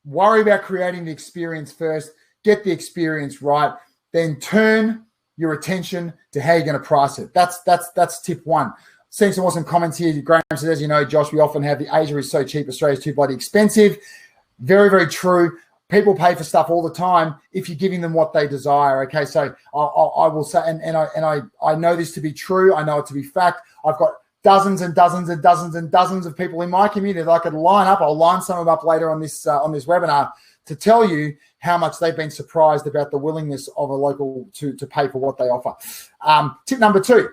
worry about creating the experience first. Get the experience right. Then turn your attention to how you're going to price it. That's tip one. Seeing some awesome comments here. Graham says, as you know, Josh, we often have the Asia is so cheap, Australia's too bloody expensive. Very, very true. People pay for stuff all the time if you're giving them what they desire. Okay, so I will say, and I know this to be true. I know it to be fact. I've got dozens and dozens and dozens and dozens of people in my community that I could line up. I'll line some of them up later on this webinar to tell you how much they've been surprised about the willingness of a local to pay for what they offer. Tip number two.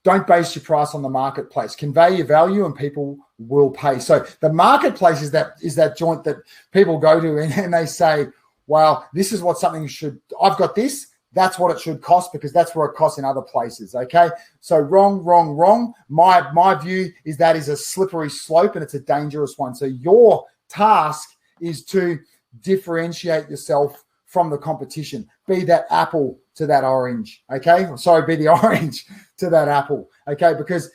Don't base your price on the marketplace. Convey your value and people will pay. So the marketplace is that joint that people go to and they say, well, this is what something should, I've got this, that's what it should cost because that's what it costs in other places, okay? So wrong. My view is that is a slippery slope and it's a dangerous one. So your task is to differentiate yourself from the competition. Be that apple to that orange, okay? Sorry, be the orange to that apple, okay? Because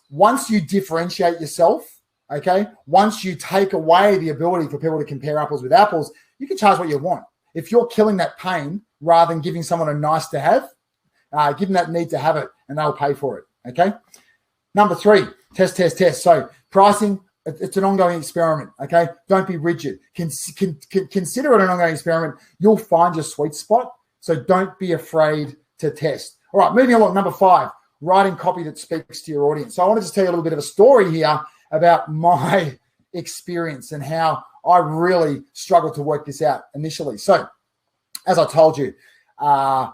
once you differentiate yourself, okay, once you take away the ability for people to compare apples with apples, you can charge what you want. If you're killing that pain rather than giving someone a nice to have, give them that need to have it and they'll pay for it, okay? Number three, test. So pricing, it's an ongoing experiment, okay? Don't be rigid. Consider it an ongoing experiment. You'll find your sweet spot, so don't be afraid to test. All right, moving along. Number five, writing copy that speaks to your audience. So I want to just tell you a little bit of a story here about my experience and how I really struggled to work this out initially. So as I told you, I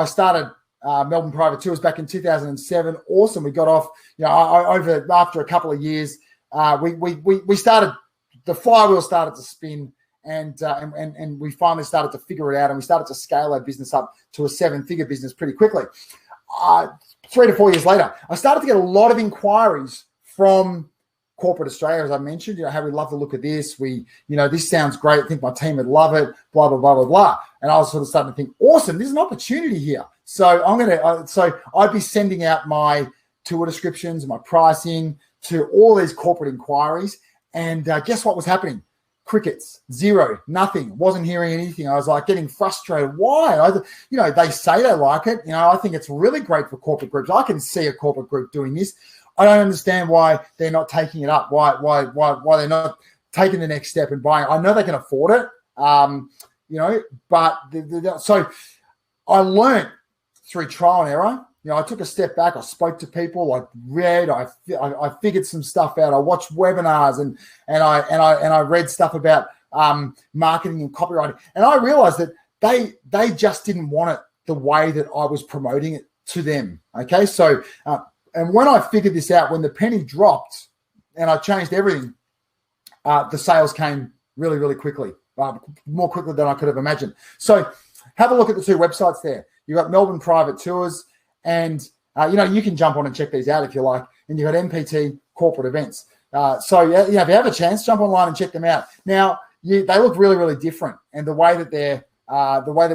started Melbourne Private Tours back in 2007. Awesome. We got off, after a couple of years, we started, the flywheel started to spin and we finally started to figure it out and we started to scale our business up to a 7-figure business pretty quickly. 3 to 4 years later, I started to get a lot of inquiries from corporate Australia, as I mentioned, how we love the look of this. This sounds great. I think my team would love it, blah, blah, blah, blah, blah. And I was sort of starting to think, awesome, there's an opportunity here. So I'd be sending out my tour descriptions, my pricing to all these corporate inquiries. And guess what was happening? Crickets, zero, nothing, wasn't hearing anything. I was like getting frustrated. Why? They say they like it. I think it's really great for corporate groups. I can see a corporate group doing this. I don't understand why they're not taking it up. Why they're not taking the next step and buying. I know they can afford it, so I learned through trial and error. I took a step back. I spoke to people. I read. I figured some stuff out. I watched webinars and I read stuff about marketing and copywriting. And I realized that they just didn't want it the way that I was promoting it to them. Okay, so and when I figured this out, when the penny dropped and I changed everything, the sales came really, really quickly, more quickly than I could have imagined. So have a look at the two websites there. You've got Melbourne Private Tours and, you can jump on and check these out if you like. And you've got MPT Corporate Events. If you have a chance, jump online and check them out. Now, they look really, really different. And the way that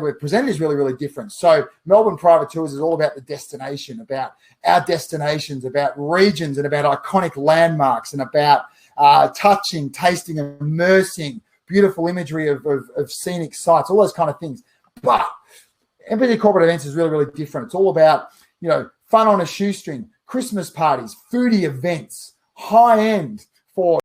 we're presented is really, really different. So Melbourne Private Tours is all about the destination, about our destinations, about regions and about iconic landmarks and about touching, tasting, immersing, beautiful imagery of scenic sites, all those kind of things. But MPT Corporate Events is really, really different. It's all about, fun on a shoestring, Christmas parties, foodie events, high end for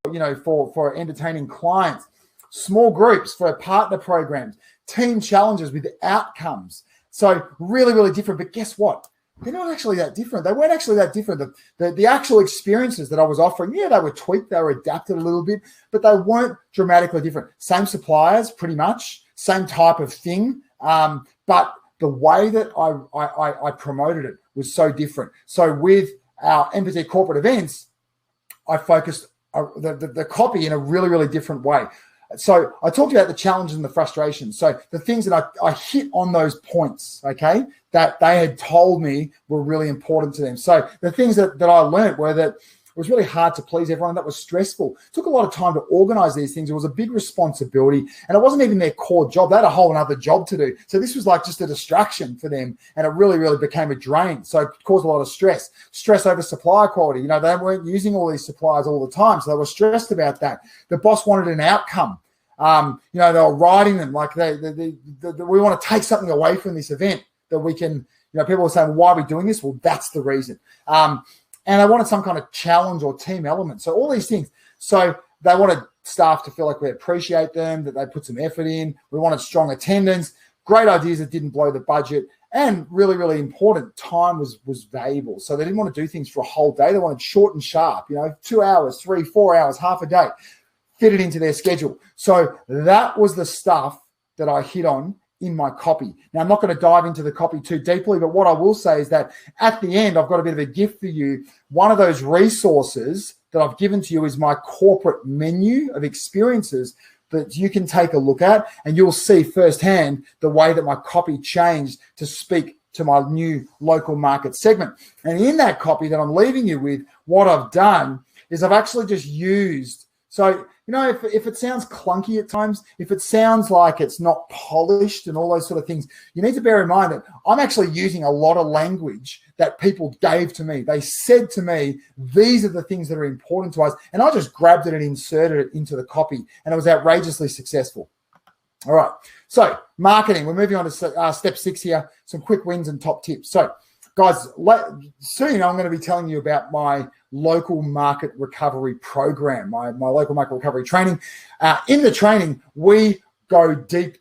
entertaining clients, small groups for partner programs, team challenges with outcomes. So really, really different. But guess what? They're not actually that different. They weren't actually that different. The actual experiences that I was offering, they were tweaked, they were adapted a little bit, but they weren't dramatically different. Same suppliers, pretty much, same type of thing. But the way that I promoted it was so different. So with our MPT corporate events, I focused the copy in a really, really different way. So I talked about the challenges and the frustrations. So the things that I hit on those points, okay, that they had told me were really important to them. So the things that I learned were that it was really hard to please everyone. That was stressful. It took a lot of time to organize these things. It was a big responsibility, and it wasn't even their core job. They had a whole other job to do. So this was like just a distraction for them, and it really, really became a drain. So it caused a lot of stress over supply quality. They weren't using all these suppliers all the time, so they were stressed about that. The boss wanted an outcome. They were writing them like we want to take something away from this event that we can. People were saying, well, why are we doing this? Well, that's the reason. And they wanted some kind of challenge or team element. So all these things. So they wanted staff to feel like we appreciate them, that they put some effort in. We wanted strong attendance, great ideas that didn't blow the budget, and really, really important, time was valuable. So they didn't want to do things for a whole day. They wanted short and sharp, 2 hours, 3, 4 hours, half a day, fit it into their schedule. So that was the stuff that I hit on in my copy. Now, I'm not going to dive into the copy too deeply, but what I will say is that at the end, I've got a bit of a gift for you. One of those resources that I've given to you is my corporate menu of experiences that you can take a look at, and you'll see firsthand the way that my copy changed to speak to my new local market segment. And in that copy that I'm leaving you with, what I've done is I've actually just used, so if it sounds clunky at times, if it sounds like it's not polished and all those sort of things, you need to bear in mind that I'm actually using a lot of language that people gave to me. They said to me, these are the things that are important to us. And I just grabbed it and inserted it into the copy, and it was outrageously successful. All right. So marketing, we're moving on to step 6 here, some quick wins and top tips. So guys, soon I'm going to be telling you about my local market recovery program, my local market recovery training. In the training, we go deep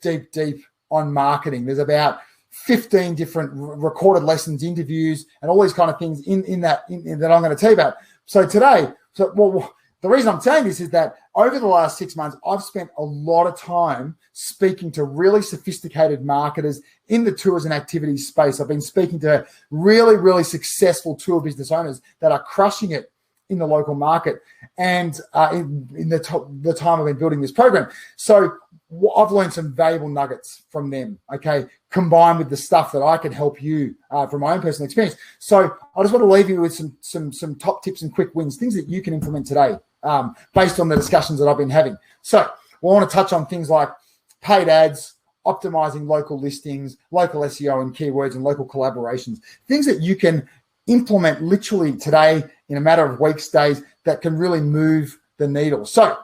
on marketing. There's about 15 different recorded lessons, interviews, and all these kind of things in that I'm going to tell you about. So today, the reason I'm saying this is that over the last 6 months, I've spent a lot of time speaking to really sophisticated marketers in the tours and activities space. I've been speaking to really, really successful tour business owners that are crushing it in the local market, and in the time I've been building this program. So I've learned some valuable nuggets from them, okay, combined with the stuff that I can help you from my own personal experience. So I just want to leave you with some top tips and quick wins, things that you can implement today based on the discussions that I've been having. So we want to touch on things like paid ads, optimizing local listings, local SEO and keywords, and local collaborations, things that you can implement literally today in a matter of weeks, days, that can really move the needle. So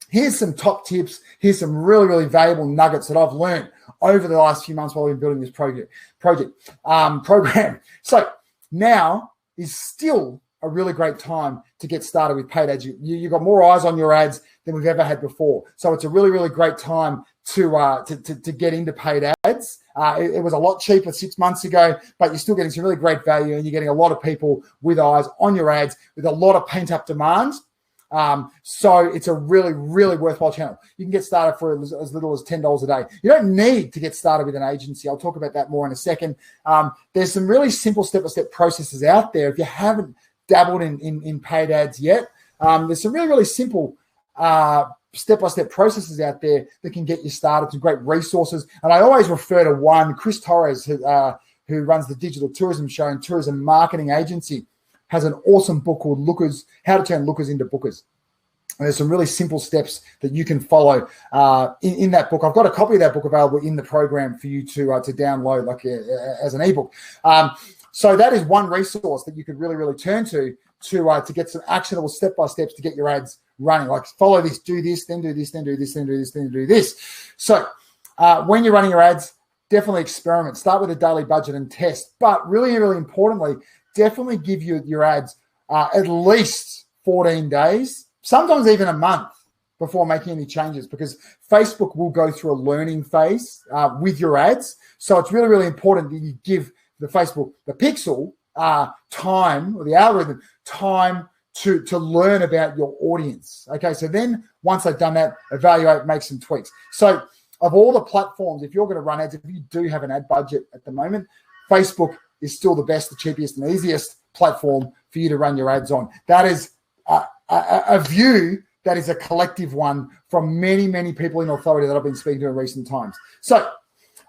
here's some top tips. Here's some really, really valuable nuggets that I've learned over the last few months while we've been building this program. So now is still a really great time to get started with paid ads. You've got more eyes on your ads than we've ever had before. So it's a really, really great time to get into paid ads. It was a lot cheaper 6 months ago, but you're still getting some really great value, and you're getting a lot of people with eyes on your ads with a lot of pent-up demand. So it's a really, really worthwhile channel. You can get started for as little as $10 a day. You don't need to get started with an agency. I'll talk about that more in a second. There's some really simple step-by-step processes out there. If you haven't dabbled in paid ads yet, there's some really, really simple step-by-step processes out there that can get you started. Some great resources. And I always refer to one, Chris Torres, who runs the Digital Tourism Show and Tourism Marketing Agency, has an awesome book called Lookers, How to Turn Lookers into Bookers. And there's some really simple steps that you can follow in that book. I've got a copy of that book available in the program for you to download as an ebook. So that is one resource that you could really, really turn to get some actionable step-by-steps to get your ads running. Like follow this, do this, then do this, then do this, then do this, then do this. So when you're running your ads, definitely experiment. Start with a daily budget and test. But really, really importantly, definitely give your ads at least 14 days, sometimes even a month before making any changes, because Facebook will go through a learning phase with your ads. So it's really, really important that you give the Facebook, the pixel, time, or the algorithm time to learn about your audience. Okay, so then once they've done that, evaluate, make some tweaks. So of all the platforms, if you're going to run ads, if you do have an ad budget at the moment, Facebook is still the best, the cheapest, and easiest platform for you to run your ads on. That is a view that is a collective one from many, many people in authority that I've been speaking to in recent times. So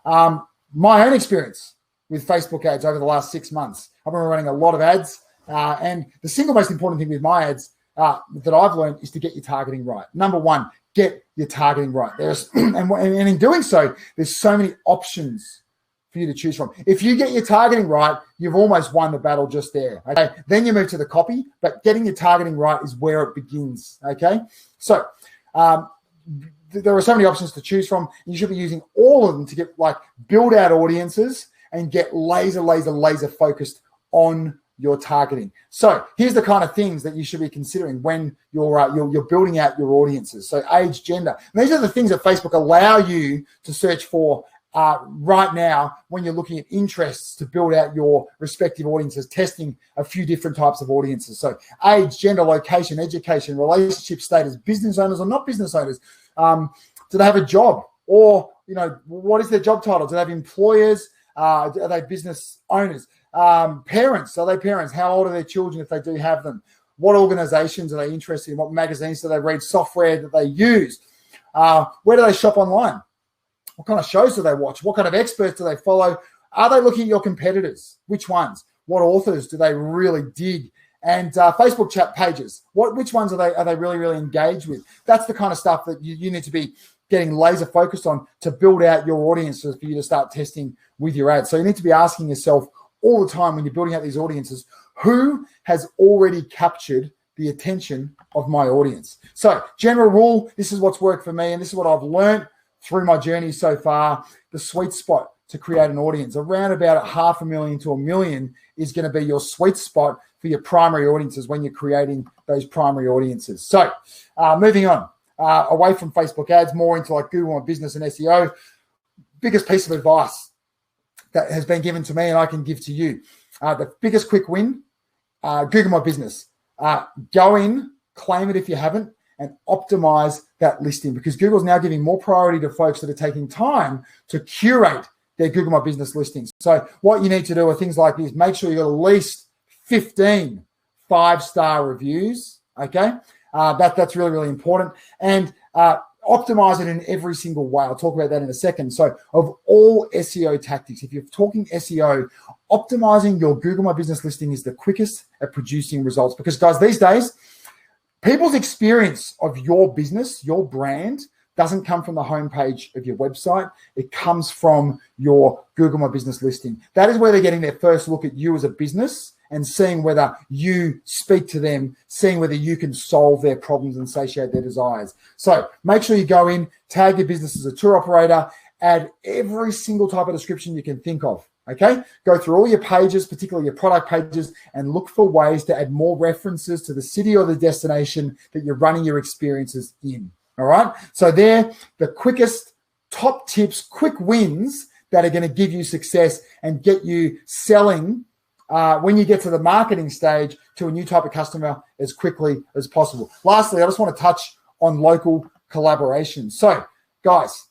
my own experience with Facebook ads over the last 6 months, I've been running a lot of ads. And the single most important thing with my ads that I've learned is to get your targeting right. Number one, get your targeting right. And in doing so, there's so many options for you to choose from. If you get your targeting right, you've almost won the battle just there. Okay. Then you move to the copy, but getting your targeting right is where it begins. Okay. So there are so many options to choose from. You should be using all of them to get build out audiences and get laser focused on your targeting. So here's the kind of things that you should be considering when you're building out your audiences. So age, gender. And these are the things that Facebook allow you to search for right now when you're looking at interests to build out your respective audiences, testing a few different types of audiences. So age, gender, location, education, relationship status, business owners or not business owners. Do they have a job? Or, what is their job title? Do they have employers? Are they business owners? Parents, are they parents? How old are their children if they do have them? What organizations are they interested in? What magazines do they read? Software that they use? Where do they shop online? What kind of shows do they watch? What kind of experts do they follow? Are they looking at your competitors? Which ones? What authors do they really dig? And Facebook chat pages. Which ones are they really engaged with? That's the kind of stuff that you need to be getting laser focused on to build out your audiences for you to start testing with your ads. So you need to be asking yourself all the time when you're building out these audiences, who has already captured the attention of my audience? So general rule, this is what's worked for me, and this is what I've learned through my journey so far. The sweet spot to create an audience, around about 500,000 to 1 million, is going to be your sweet spot for your primary audiences when you're creating those primary audiences. So moving on, away from Facebook ads, more into Google My Business and SEO. Biggest piece of advice that has been given to me and I can give to you. The biggest quick win, Google My Business. Go in, claim it if you haven't, and optimize that listing, because Google's now giving more priority to folks that are taking time to curate their Google My Business listings. So what you need to do are things like this. Make sure you got at least 15 5-star reviews, okay? That's really important. And optimize it in every single way. I'll talk about that in a second. So of all SEO tactics, if you're talking SEO, optimizing your Google My Business listing is the quickest at producing results, because guys, these days, people's experience of your business, your brand, doesn't come from the homepage of your website. It comes from your Google My Business listing. That is where they're getting their first look at you as a business and seeing whether you speak to them, seeing whether you can solve their problems and satiate their desires. So make sure you go in, tag your business as a tour operator, add every single type of description you can think of, okay? Go through all your pages, particularly your product pages, and look for ways to add more references to the city or the destination that you're running your experiences in, all right? So they're the quickest top tips, quick wins that are going to give you success and get you selling when you get to the marketing stage to a new type of customer as quickly as possible. Lastly, I just want to touch on local collaboration. So, guys,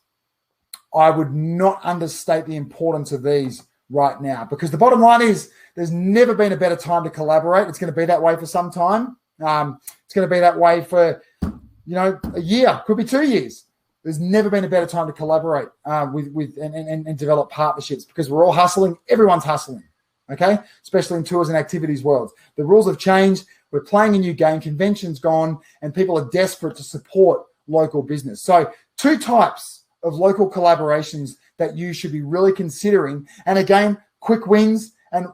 I would not understate the importance of these right now, because the bottom line is there's never been a better time to collaborate. It's going to be that way for some time. It's going to be that way for, a year, could be 2 years. There's never been a better time to collaborate and develop partnerships, because we're all hustling. Everyone's hustling. Okay, especially in tours and activities worlds. The rules have changed. We're playing a new game. Convention's gone, and people are desperate to support local business. So 2 types of local collaborations that you should be really considering. And again, quick wins. And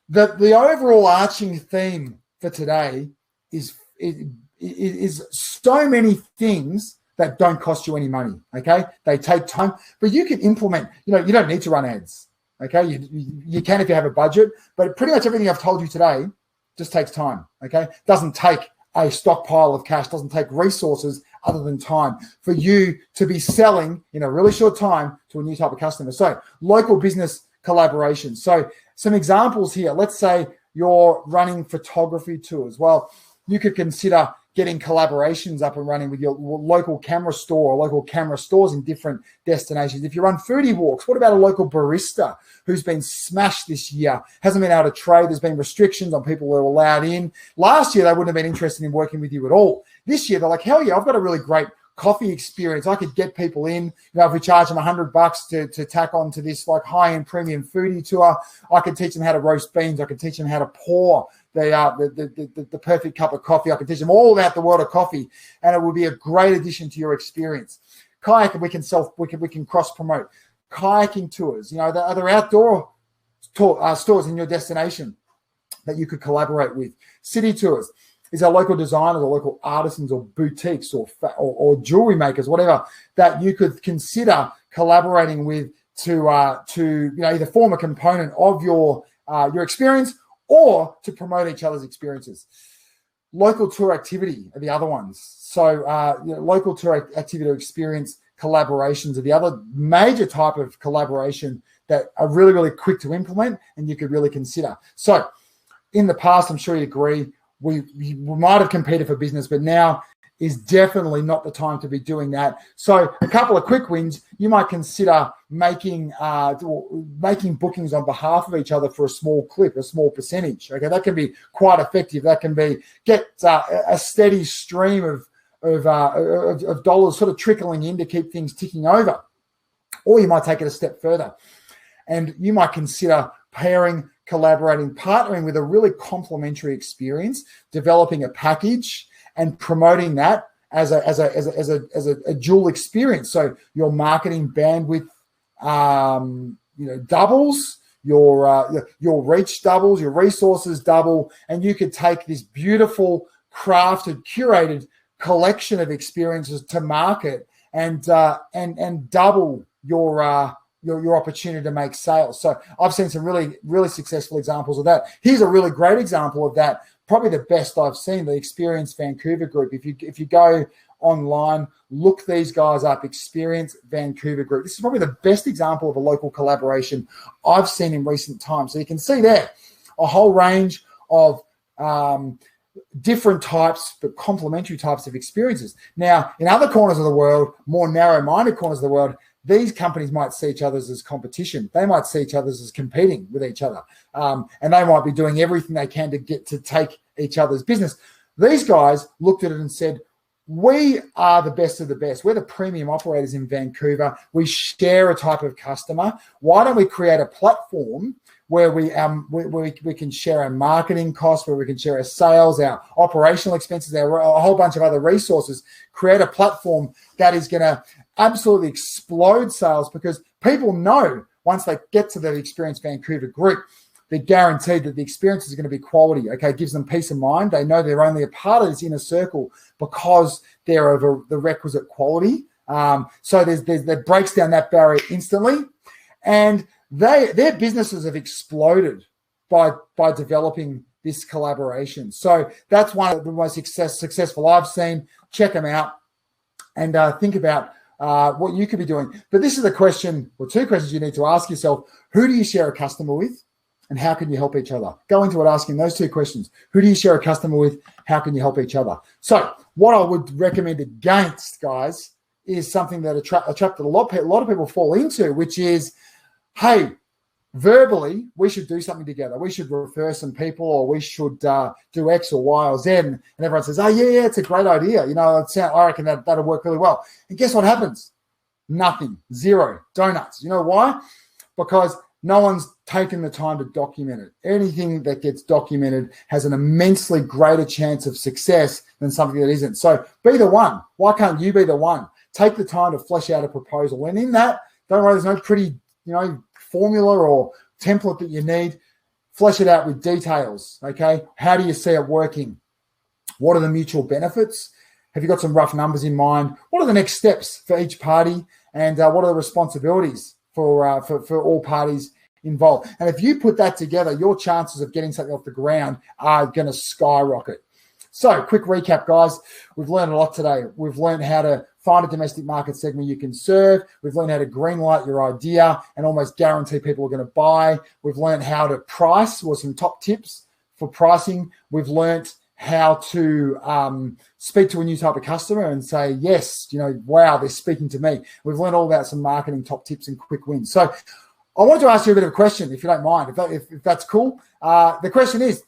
the overall arching theme for today is so many things that don't cost you any money. Okay, they take time, but you can implement. You don't need to run ads. Okay, you can if you have a budget, but pretty much everything I've told you today just takes time, okay? Doesn't take a stockpile of cash, doesn't take resources other than time for you to be selling in a really short time to a new type of customer. So local business collaboration. So some examples here. Let's say you're running photography tours. Well, you could consider getting collaborations up and running with your local camera store or local camera stores in different destinations. If you run foodie walks, what about a local barista who's been smashed this year, hasn't been able to trade? There's been restrictions on people who are allowed in. Last year, they wouldn't have been interested in working with you at all. This year, they're like, hell yeah, I've got a really great coffee experience. I could get people in, if we charge them $100 to tack on to this like high-end premium foodie tour, I could teach them how to roast beans. I could teach them how to pour the perfect cup of coffee. I could teach them all about the world of coffee, and it would be a great addition to your experience. Kayaking, we can cross promote. Kayaking tours, the other outdoor stores in your destination that you could collaborate with. City tours. Is our local designers or local artisans or boutiques or jewelry makers, whatever, that you could consider collaborating with to either form a component of your experience or to promote each other's experiences. Local tour activity are the other ones. So local tour activity or experience collaborations are the other major type of collaboration that are really, really quick to implement and you could really consider. So in the past, I'm sure you'd agree, we might have competed for business, but now is definitely not the time to be doing that. So a couple of quick wins, you might consider making bookings on behalf of each other for a small clip, a small percentage. Okay, that can be quite effective. That can be get a steady stream of dollars sort of trickling in to keep things ticking over. Or you might take it a step further, and you might consider pairing, collaborating, partnering with a really complementary experience, developing a package and promoting that as a dual experience. So your marketing bandwidth, doubles, your reach doubles, your resources double, and you could take this beautiful, crafted, curated collection of experiences to market and double your opportunity to make sales. So I've seen some really, really successful examples of that. Here's a really great example of that. Probably the best I've seen, the Experience Vancouver Group. If you go online, look these guys up, Experience Vancouver Group. This is probably the best example of a local collaboration I've seen in recent times. So you can see there a whole range of different types, but complementary types of experiences. Now, in other corners of the world, more narrow-minded corners of the world, these companies might see each other as competition. They might see each other as competing with each other. And they might be doing everything they can to take each other's business. These guys looked at it and said, we are the best of the best. We're the premium operators in Vancouver. We share a type of customer. Why don't we create a platform where we can share our marketing costs, where we can share our sales, our operational expenses, a whole bunch of other resources, create a platform that is going to absolutely explode sales, because people know once they get to the Experience Vancouver Group, they're guaranteed that the experience is going to be quality. Okay, it gives them peace of mind. They know they're only a part of this inner circle because they're of the requisite quality. So that breaks down that barrier instantly, and their businesses have exploded by developing this collaboration. So that's one of the most successful I've seen. Check them out and think about what you could be doing. But this is a question, or two questions you need to ask yourself. Who do you share a customer with, and how can you help each other? Go into it asking those two questions. Who do you share a customer with? How can you help each other? So what I would recommend against, guys, is something that a lot of people fall into, which is, hey, verbally, we should do something together. We should refer some people, or we should do X or Y or Z. And everyone says, oh, yeah, it's a great idea. I reckon that'll work really well. And guess what happens? Nothing. Zero. Donuts. You know why? Because no one's taken the time to document it. Anything that gets documented has an immensely greater chance of success than something that isn't. So be the one. Why can't you be the one? Take the time to flesh out a proposal. And in that, don't worry, there's no pretty, formula or template that you need. Flesh it out with details. Okay. How do you see it working? What are the mutual benefits? Have you got some rough numbers in mind? What are the next steps for each party? And what are the responsibilities for all parties involved? And if you put that together, your chances of getting something off the ground are going to skyrocket. So quick recap, guys. We've learned a lot today. We've learned how to find a domestic market segment you can serve. We've learned how to greenlight your idea and almost guarantee people are going to buy. We've learned how to price, or some top tips for pricing. We've learned how to speak to a new type of customer and say, yes, wow, they're speaking to me. We've learned all about some marketing top tips and quick wins. So I wanted to ask you a bit of a question, if you don't mind, if that's cool. The question is,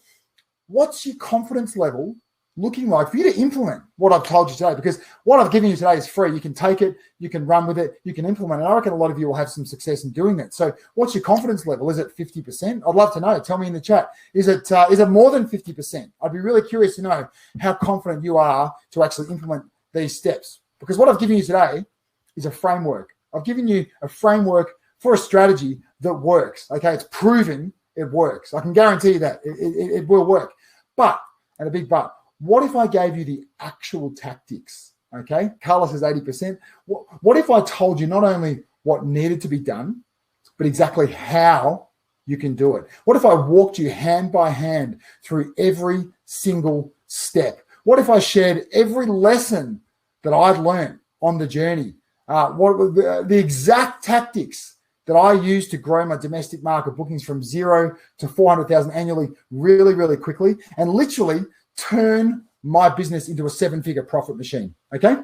what's your confidence level looking like for you to implement what I've told you today? Because what I've given you today is free. You can take it, you can run with it, you can implement it. I reckon a lot of you will have some success in doing that. So what's your confidence level? Is it 50%? I'd love to know. Tell me in the chat. Is it more than 50%? I'd be really curious to know how confident you are to actually implement these steps. Because what I've given you today is a framework. I've given you a framework for a strategy that works. Okay, it's proven it works. I can guarantee you that it will work. But, and a big but, what if I gave you the actual tactics? Okay, Carlos says 80%. What if I told you not only what needed to be done, but exactly how you can do it? What if I walked you hand by hand through every single step? What if I shared every lesson that I'd learned on the journey? What were the exact tactics that I used to grow my domestic market bookings from 0 to 400,000 annually really, really quickly, and literally turn my business into a 7-figure profit machine. Okay.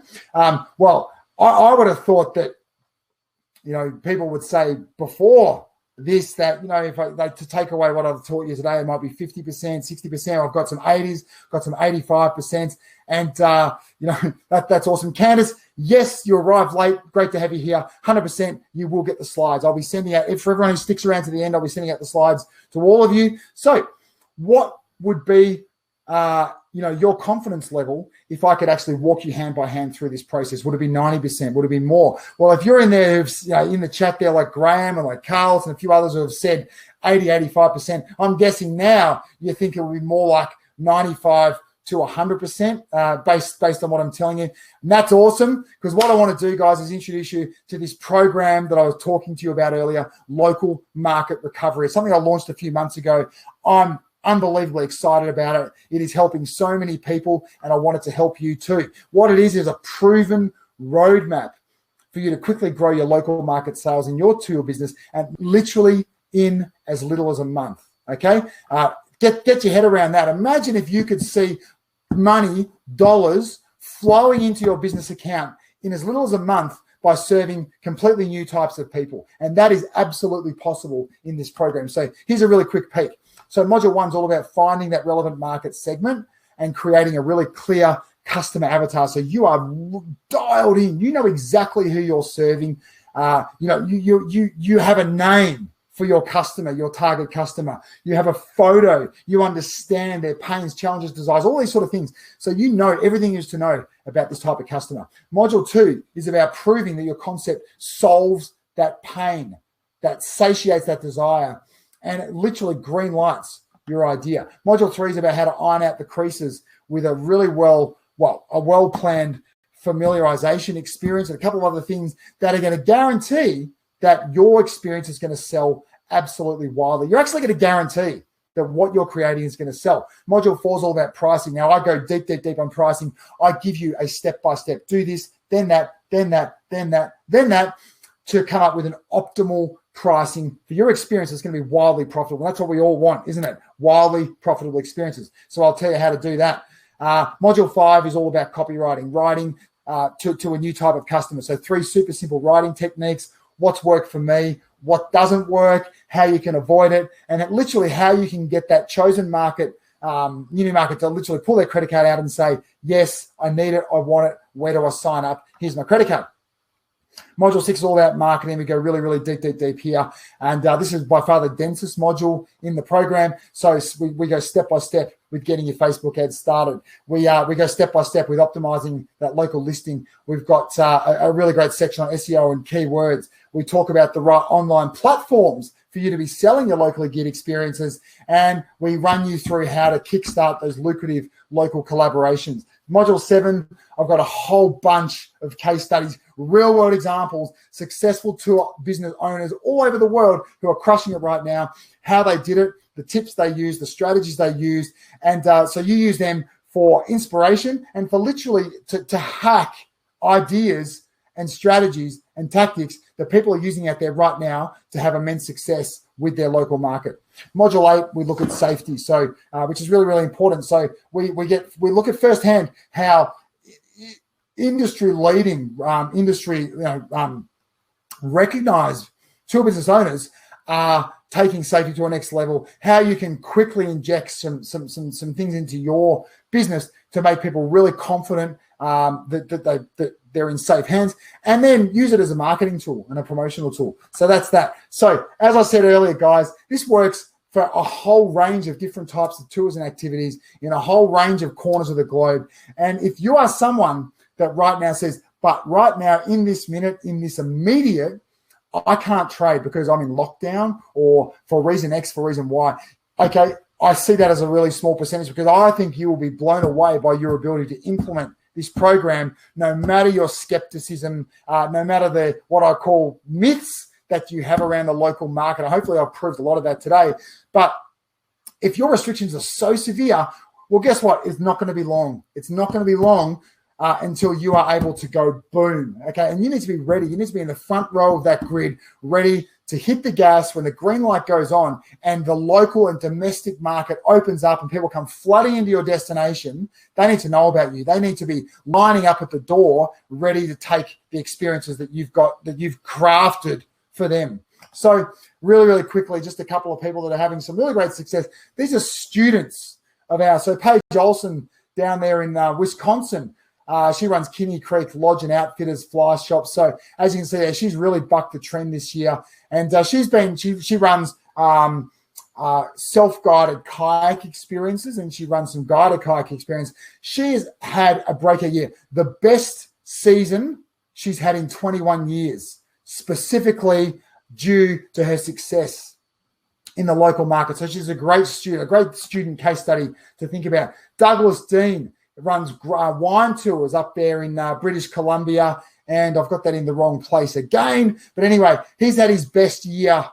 Well, I would have thought that, people would say before this, that, if to take away what I've taught you today, it might be 50%, 60%. I've got some 80s, got some 85%. And, that's awesome. Candace, yes, you arrived late. Great to have you here. 100%, you will get the slides. I'll be sending out, for everyone who sticks around to the end, I'll be sending out the slides to all of you. So what would be your confidence level if I could actually walk you hand by hand through this process? Would it be 90%? Would it be more? Well, if you're in there, in the chat there, like Graham and like Carlos and a few others who have said 80, 85%, I'm guessing now you think it will be more like 95 to 100% based on what I'm telling you. And that's awesome, because what I want to do, guys, is introduce you to this program that I was talking to you about earlier, Local Market Recovery. It's something I launched a few months ago. I'm unbelievably excited about it. It is helping so many people, and I want it to help you too. What it is a proven roadmap for you to quickly grow your local market sales in your tool business, and literally in as little as a month. Okay, get your head around that. Imagine if you could see money, dollars flowing into your business account in as little as a month by serving completely new types of people, and that is absolutely possible in this program. So here's a really quick peek. So module 1 is all about finding that relevant market segment and creating a really clear customer avatar. So you are dialed in. You know exactly who you're serving. You have a name for your customer, your target customer. You have a photo. You understand their pains, challenges, desires, all these sort of things. So you know everything is to know about this type of customer. Module 2 is about proving that your concept solves that pain, that satiates that desire, and it literally green lights your idea. Module 3 is about how to iron out the creases with a really well-planned familiarization experience and a couple of other things that are going to guarantee that your experience is going to sell absolutely wildly. You're actually going to guarantee that what you're creating is going to sell. Module 4 is all about pricing. Now, I go deep on pricing. I give you a step-by-step. Do this, then that, then that, then that, then that, to come up with an optimal pricing for your experience that's going to be wildly profitable. That's what we all want, isn't it? Wildly profitable experiences. So I'll tell you how to do that. Module 5 is all about copywriting, writing to a new type of customer. So 3 super simple writing techniques, what's worked for me, what doesn't work, how you can avoid it, and literally how you can get that chosen market, new market, to literally pull their credit card out and say, yes, I need it, I want it, where do I sign up? Here's my credit card. Module 6 is all about marketing. We go really, really deep here. And this is by far the densest module in the program. So we go step by step with getting your Facebook ads started. We go step by step with optimizing that local listing. We've got a really great section on SEO and keywords. We talk about the right online platforms for you to be selling your locally geared experiences. And we run you through how to kickstart those lucrative local collaborations. Module 7, I've got a whole bunch of case studies, real world examples, successful tour business owners all over the world who are crushing it right now, how they did it, the tips they used, the strategies they used. And so you use them for inspiration and for literally to hack ideas and strategies and tactics that people are using out there right now to have immense success with their local market. Module 8, we look at safety, so which is really, really important. So we look at firsthand how industry-leading, recognized tour business owners are taking safety to a next level, how you can quickly inject some things into your business to make people really confident that they're in safe hands, and then use it as a marketing tool and a promotional tool. So that's that. So as I said earlier, guys, this works for a whole range of different types of tours and activities in a whole range of corners of the globe. And if you are someone that right now says, but right now in this minute, in this immediate, I can't trade because I'm in lockdown or for reason X, for reason Y. Okay, I see that as a really small percentage because I think you will be blown away by your ability to implement this program, no matter your skepticism, no matter what I call myths that you have around the local market. Hopefully I've proved a lot of that today. But if your restrictions are so severe, well, guess what? It's not going to be long. It's not going to be long until you are able to go boom, okay? And you need to be ready. You need to be in the front row of that grid, ready to hit the gas when the green light goes on and the local and domestic market opens up and people come flooding into your destination. They need to know about you. They need to be lining up at the door, ready to take the experiences that you've got, that you've crafted for them. So really, really quickly, just a couple of people that are having some really great success. These are students of ours. So Paige Olson down there in Wisconsin, she runs Kinney Creek Lodge and Outfitters Fly Shop. So as you can see there, she's really bucked the trend this year. And she runs self-guided kayak experiences, and she runs some guided kayak experience. She has had a breakout year. The best season she's had in 21 years, specifically due to her success in the local market. So she's a great student case study to think about. Douglas Dean runs wine tours up there in British Columbia, and I've got that in the wrong place again. But anyway, he's had his best year.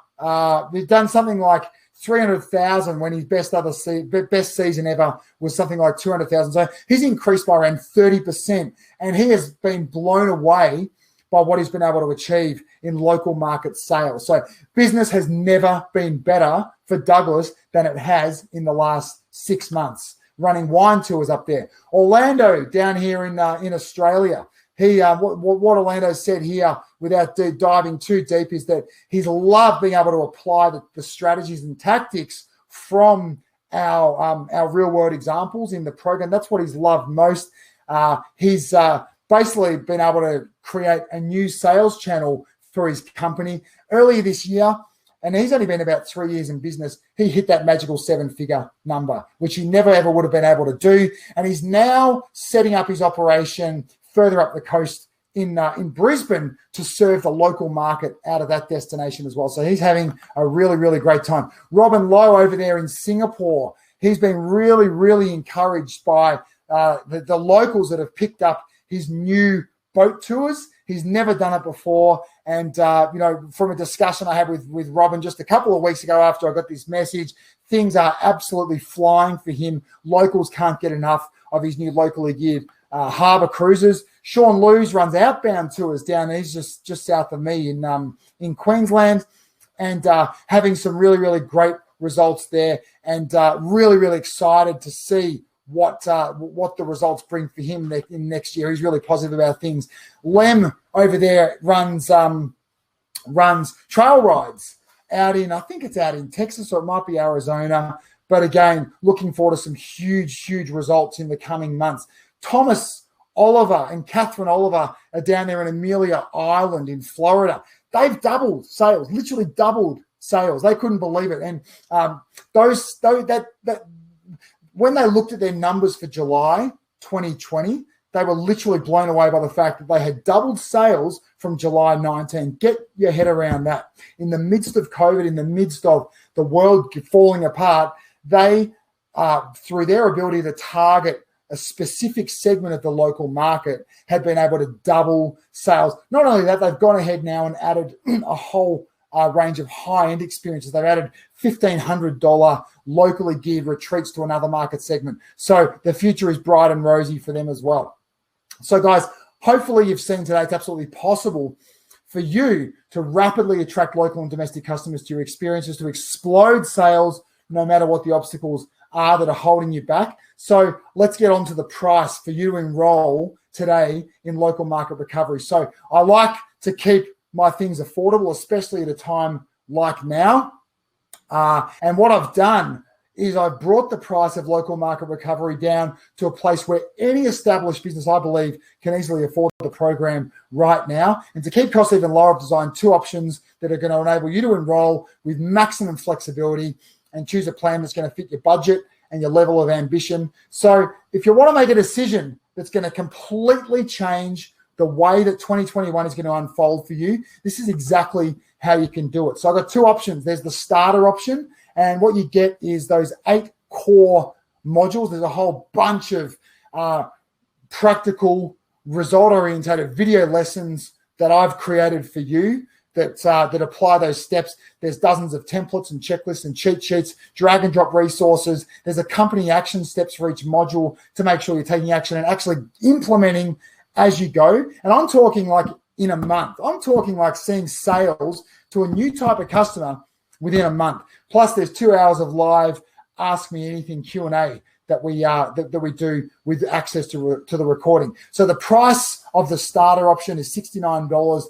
We've done something like 300,000 when his best season ever was something like 200,000. So he's increased by around 30%, and he has been blown away by what he's been able to achieve in local market sales. So business has never been better for Douglas than it has in the last 6 months, running wine tours up there. Orlando down here in Australia. What Orlando said here, without diving too deep, is that he's loved being able to apply the strategies and tactics from our real world examples in the program. That's what he's loved most. He's basically been able to create a new sales channel for his company earlier this year. And he's only been about 3 years in business. He hit that magical 7-figure number, which he never, ever would have been able to do. And he's now setting up his operation further up the coast in Brisbane to serve the local market out of that destination as well. So he's having a really, really great time. Robin Lowe over there in Singapore, he's been really, really encouraged by the locals that have picked up his new boat tours. He's never done it before. And, from a discussion I had with Robin just a couple of weeks ago after I got this message, things are absolutely flying for him. Locals can't get enough of his new locally geared harbour cruises. Sean Lewis runs outbound tours down there. He's just south of me in Queensland, and having some really, really great results there, and really, really excited to see what the results bring for him in next year. He's really positive about things. Lem over there runs trail rides out in, I think it's out in Texas, or it might be Arizona. But again, looking forward to some huge, huge results in the coming months. Thomas Oliver and Catherine Oliver are down there in Amelia Island in Florida. They've doubled sales, literally doubled sales. They couldn't believe it. And when they looked at their numbers for July 2020, they were literally blown away by the fact that they had doubled sales from July 19. Get your head around that. In the midst of COVID, in the midst of the world falling apart, they, through their ability to target a specific segment of the local market, had been able to double sales. Not only that, they've gone ahead now and added a whole range of high-end experiences. They've added $1,500 locally geared retreats to another market segment. So the future is bright and rosy for them as well. So guys, hopefully you've seen today it's absolutely possible for you to rapidly attract local and domestic customers to your experiences, to explode sales, no matter what the obstacles are that are holding you back. So let's get on to the price for you to enroll today in Local Market Recovery. So I like to keep my things affordable, especially at a time like now. And what I've done is I've brought the price of Local Market Recovery down to a place where any established business, I believe, can easily afford the program right now. And to keep costs even lower, I've designed two options that are going to enable you to enroll with maximum flexibility and choose a plan that's going to fit your budget and your level of ambition. So if you want to make a decision that's going to completely change the way that 2021 is going to unfold for you, this is exactly how you can do it. So I've got two options. There's the starter option, and what you get is those 8 core modules. There's a whole bunch of practical, result-oriented video lessons that I've created for you that apply those steps. There's dozens of templates and checklists and cheat sheets, drag and drop resources. There's accompanying action steps for each module to make sure you're taking action and actually implementing as you go. And I'm talking like in a month. I'm talking like seeing sales to a new type of customer within a month. Plus, there's 2 hours of live Ask Me Anything Q&A that we do with access to the recording. So the price of the starter option is $69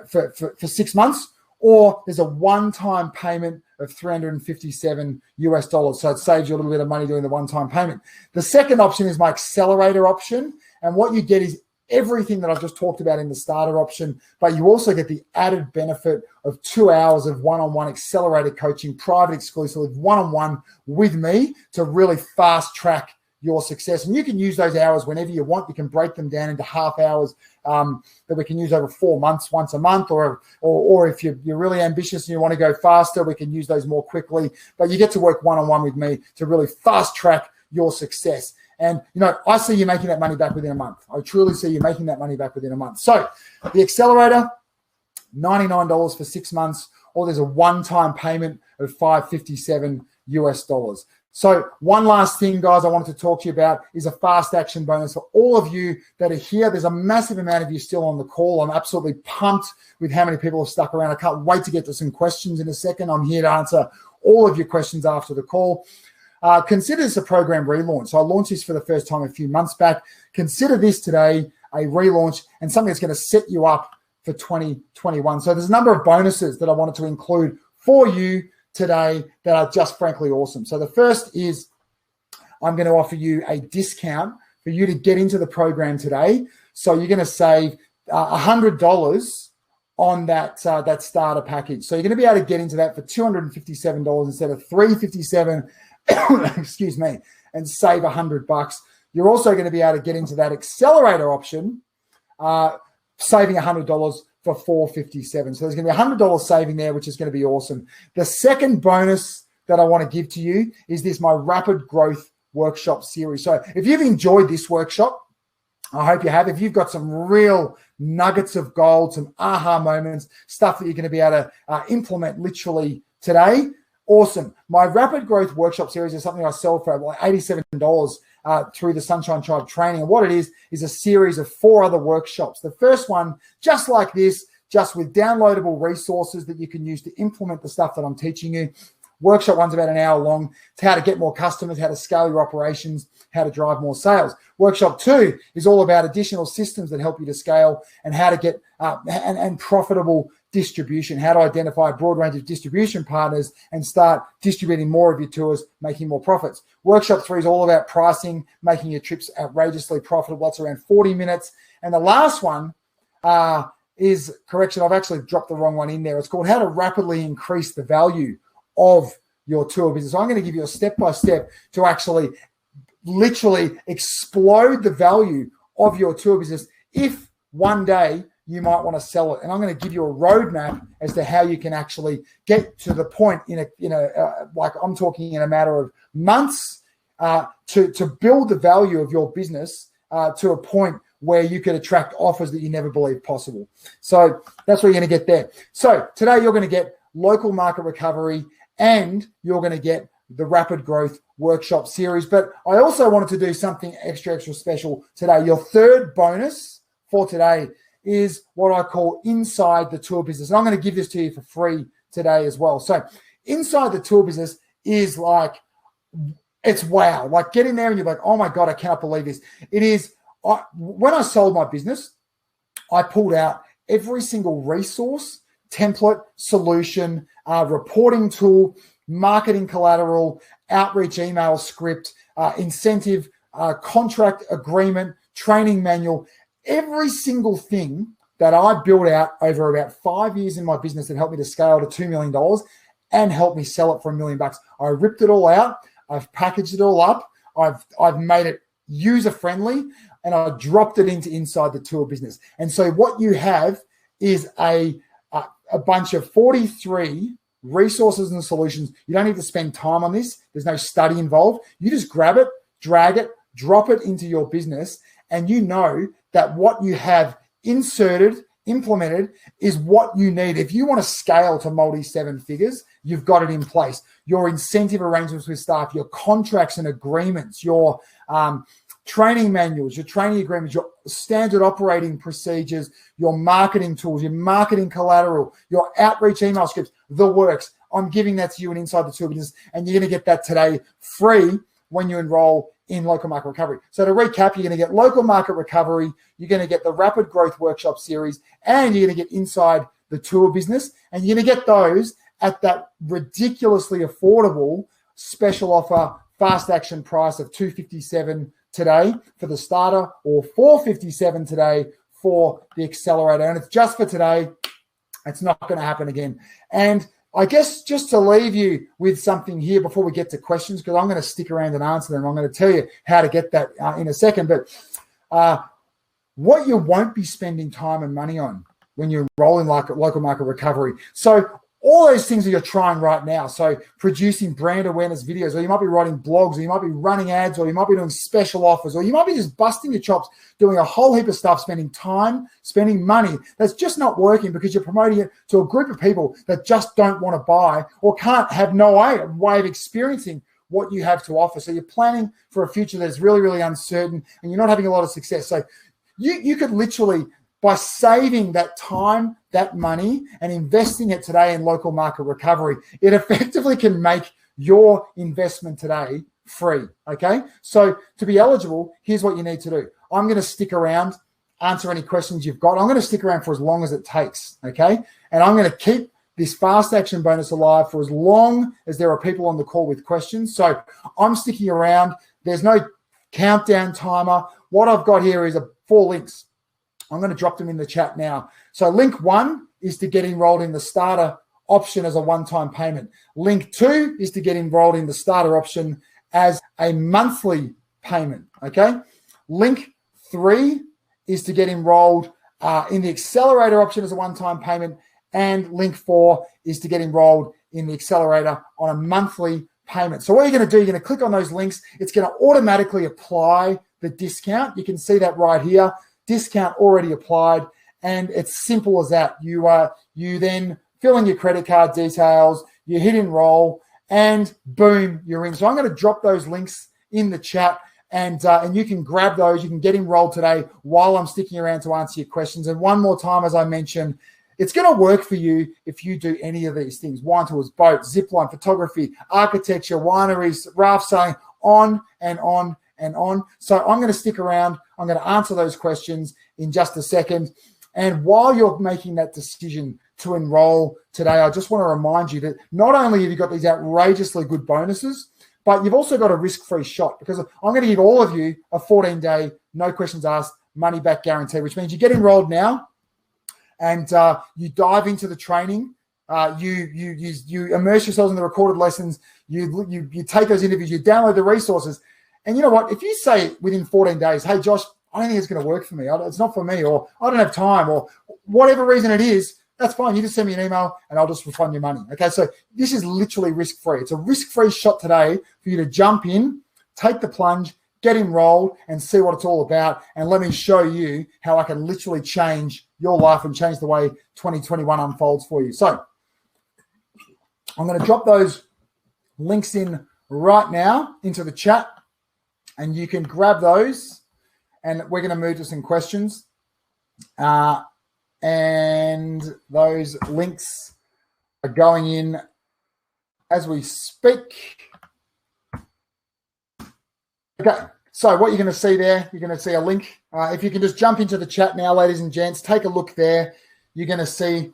for 6 months, or there's a one-time payment of $357 US. So it saves you a little bit of money doing the one-time payment. The second option is my accelerator option. And what you get is everything that I've just talked about in the starter option, but you also get the added benefit of 2 hours of one-on-one accelerated coaching, private, exclusive, one-on-one with me to really fast track your success. And you can use those hours whenever you want. You can break them down into half hours that we can use over 4 months, once a month, or if you're really ambitious and you want to go faster, we can use those more quickly. But you get to work one-on-one with me to really fast track your success. And, I see you making that money back within a month. I truly see you making that money back within a month. So the accelerator, $99 for 6 months, or there's a one-time payment of $557 US. So one last thing, guys, I wanted to talk to you about is a fast action bonus for all of you that are here. There's a massive amount of you still on the call. I'm absolutely pumped with how many people have stuck around. I can't wait to get to some questions in a second. I'm here to answer all of your questions after the call. Consider this a program relaunch. So I launched this for the first time a few months back. Consider this today a relaunch and something that's going to set you up for 2021. So there's a number of bonuses that I wanted to include for you today that are just frankly awesome. So the first is I'm going to offer you a discount for you to get into the program today. So you're going to save $100 on that starter package. So you're going to be able to get into that for $257 instead of $357. Excuse me, and save $100. You're also going to be able to get into that accelerator option, saving $100 for $457. So there's going to be $100 saving there, which is going to be awesome. The second bonus that I want to give to you is my Rapid Growth Workshop series. So if you've enjoyed this workshop, I hope you have. If you've got some real nuggets of gold, some aha moments, stuff that you're going to be able to implement literally today, awesome. My Rapid Growth Workshop series is something I sell for like $87 through the Sunshine Tribe training. And what it is a series of 4 other workshops. The first one, just like this, just with downloadable resources that you can use to implement the stuff that I'm teaching you. Workshop 1's about an hour long. It's how to get more customers, how to scale your operations, how to drive more sales. Workshop 2 is all about additional systems that help you to scale and how to get and profitable distribution, how to identify a broad range of distribution partners and start distributing more of your tours, making more profits. Workshop 3 is all about pricing, making your trips outrageously profitable. That's around 40 minutes. And the last one is, correction, I've actually dropped the wrong one in there. It's called How to Rapidly Increase the Value of Your Tour Business. So I'm going to give you a step-by-step to actually literally explode the value of your tour business if one day you might want to sell it. And I'm going to give you a roadmap as to how you can actually get to the point like I'm talking in a matter of months to build the value of your business to a point where you can attract offers that you never believed possible. So that's what you're going to get there. So today you're going to get Local Market Recovery and you're going to get the Rapid Growth Workshop series. But I also wanted to do something extra special today. Your third bonus for today is what I call Inside the Tour Business. And I'm going to give this to you for free today as well. So Inside the Tour Business is like, it's wow. Like get in there and you're like, oh my God, I cannot believe this. It is, when I sold my business, I pulled out every single resource, template, solution, reporting tool, marketing collateral, outreach email script, incentive, contract agreement, training manual, every single thing that I built out over about 5 years in my business that helped me to scale to $2 million and helped me sell it for $1 million. I ripped it all out. I've packaged it all up. I've made it user friendly, and I dropped it into Inside the Tour Business. And so what you have is a bunch of 43 resources and solutions. You don't need to spend time on this. There's no study involved. You just grab it, drag it, drop it into your business, and you know that what you have inserted, implemented is what you need. If you want to scale to multi-seven figures, you've got it in place. Your incentive arrangements with staff, your contracts and agreements, your training manuals, your training agreements, your standard operating procedures, your marketing tools, your marketing collateral, your outreach email scripts, the works. I'm giving that to you in Inside the Tour Business, and you're going to get that today free when you enroll in Local Market Recovery. So to recap, you're going to get Local Market Recovery, you're going to get the Rapid Growth Workshop Series, and you're going to get Inside the Tour Business, and you're going to get those at that ridiculously affordable special offer, fast action price of $257 today for the starter, or $457 today for the accelerator. And it's just for today. It's not going to happen again. And I guess just to leave you with something here before we get to questions, because I'm going to stick around and answer them. I'm going to tell you how to get that in a second. But what you won't be spending time and money on when you're enrolling like Local Market Recovery. So all those things that you're trying right now. So producing brand awareness videos, or you might be writing blogs, or you might be running ads, or you might be doing special offers, or you might be just busting your chops, doing a whole heap of stuff, spending time, spending money that's just not working because you're promoting it to a group of people that just don't want to buy or can't have no way of experiencing what you have to offer. So you're planning for a future that is really, really uncertain, and you're not having a lot of success. So you could literally, by saving that time, that money, and investing it today in Local Market Recovery, it effectively can make your investment today free, okay? So to be eligible, here's what you need to do. I'm going to stick around, answer any questions you've got. I'm going to stick around for as long as it takes, okay? And I'm going to keep this fast action bonus alive for as long as there are people on the call with questions. So I'm sticking around. There's no countdown timer. What I've got here is 4 links. I'm going to drop them in the chat now. So link 1 is to get enrolled in the starter option as a one-time payment. Link 2 is to get enrolled in the starter option as a monthly payment, okay? Link 3 is to get enrolled in the accelerator option as a one-time payment. And link 4 is to get enrolled in the accelerator on a monthly payment. So what you're going to do, you're going to click on those links. It's going to automatically apply the discount. You can see that right here. Discount already applied, and it's simple as that. You then fill in your credit card details, you hit enroll, and boom, you're in. So I'm going to drop those links in the chat, and you can grab those. You can get enrolled today while I'm sticking around to answer your questions. And one more time, as I mentioned, it's going to work for you if you do any of these things: wine tours, boats, zipline, photography, architecture, wineries, raft sailing, on and on and on. So I'm going to stick around. I'm going to answer those questions in just a second. And while you're making that decision to enroll today, I just want to remind you that not only have you got these outrageously good bonuses, but you've also got a risk-free shot, because I'm going to give all of you a 14-day, no questions asked, money-back guarantee, which means you get enrolled now and you dive into the training. You immerse yourselves in the recorded lessons. You take those interviews. You download the resources. And you know what? If you say within 14 days, hey, Josh, I don't think it's going to work for me. It's not for me, or I don't have time, or whatever reason it is, that's fine. You just send me an email and I'll just refund your money. Okay, so this is literally risk-free. It's a risk-free shot today for you to jump in, take the plunge, get enrolled, and see what it's all about. And let me show you how I can literally change your life and change the way 2021 unfolds for you. So I'm going to drop those links in right now into the chat, and you can grab those, and we're going to move to some questions. and those links are going in as we speak. Okay, so what you're going to see there, you're going to see a link. If you can just jump into the chat now, ladies and gents, take a look there. You're going to see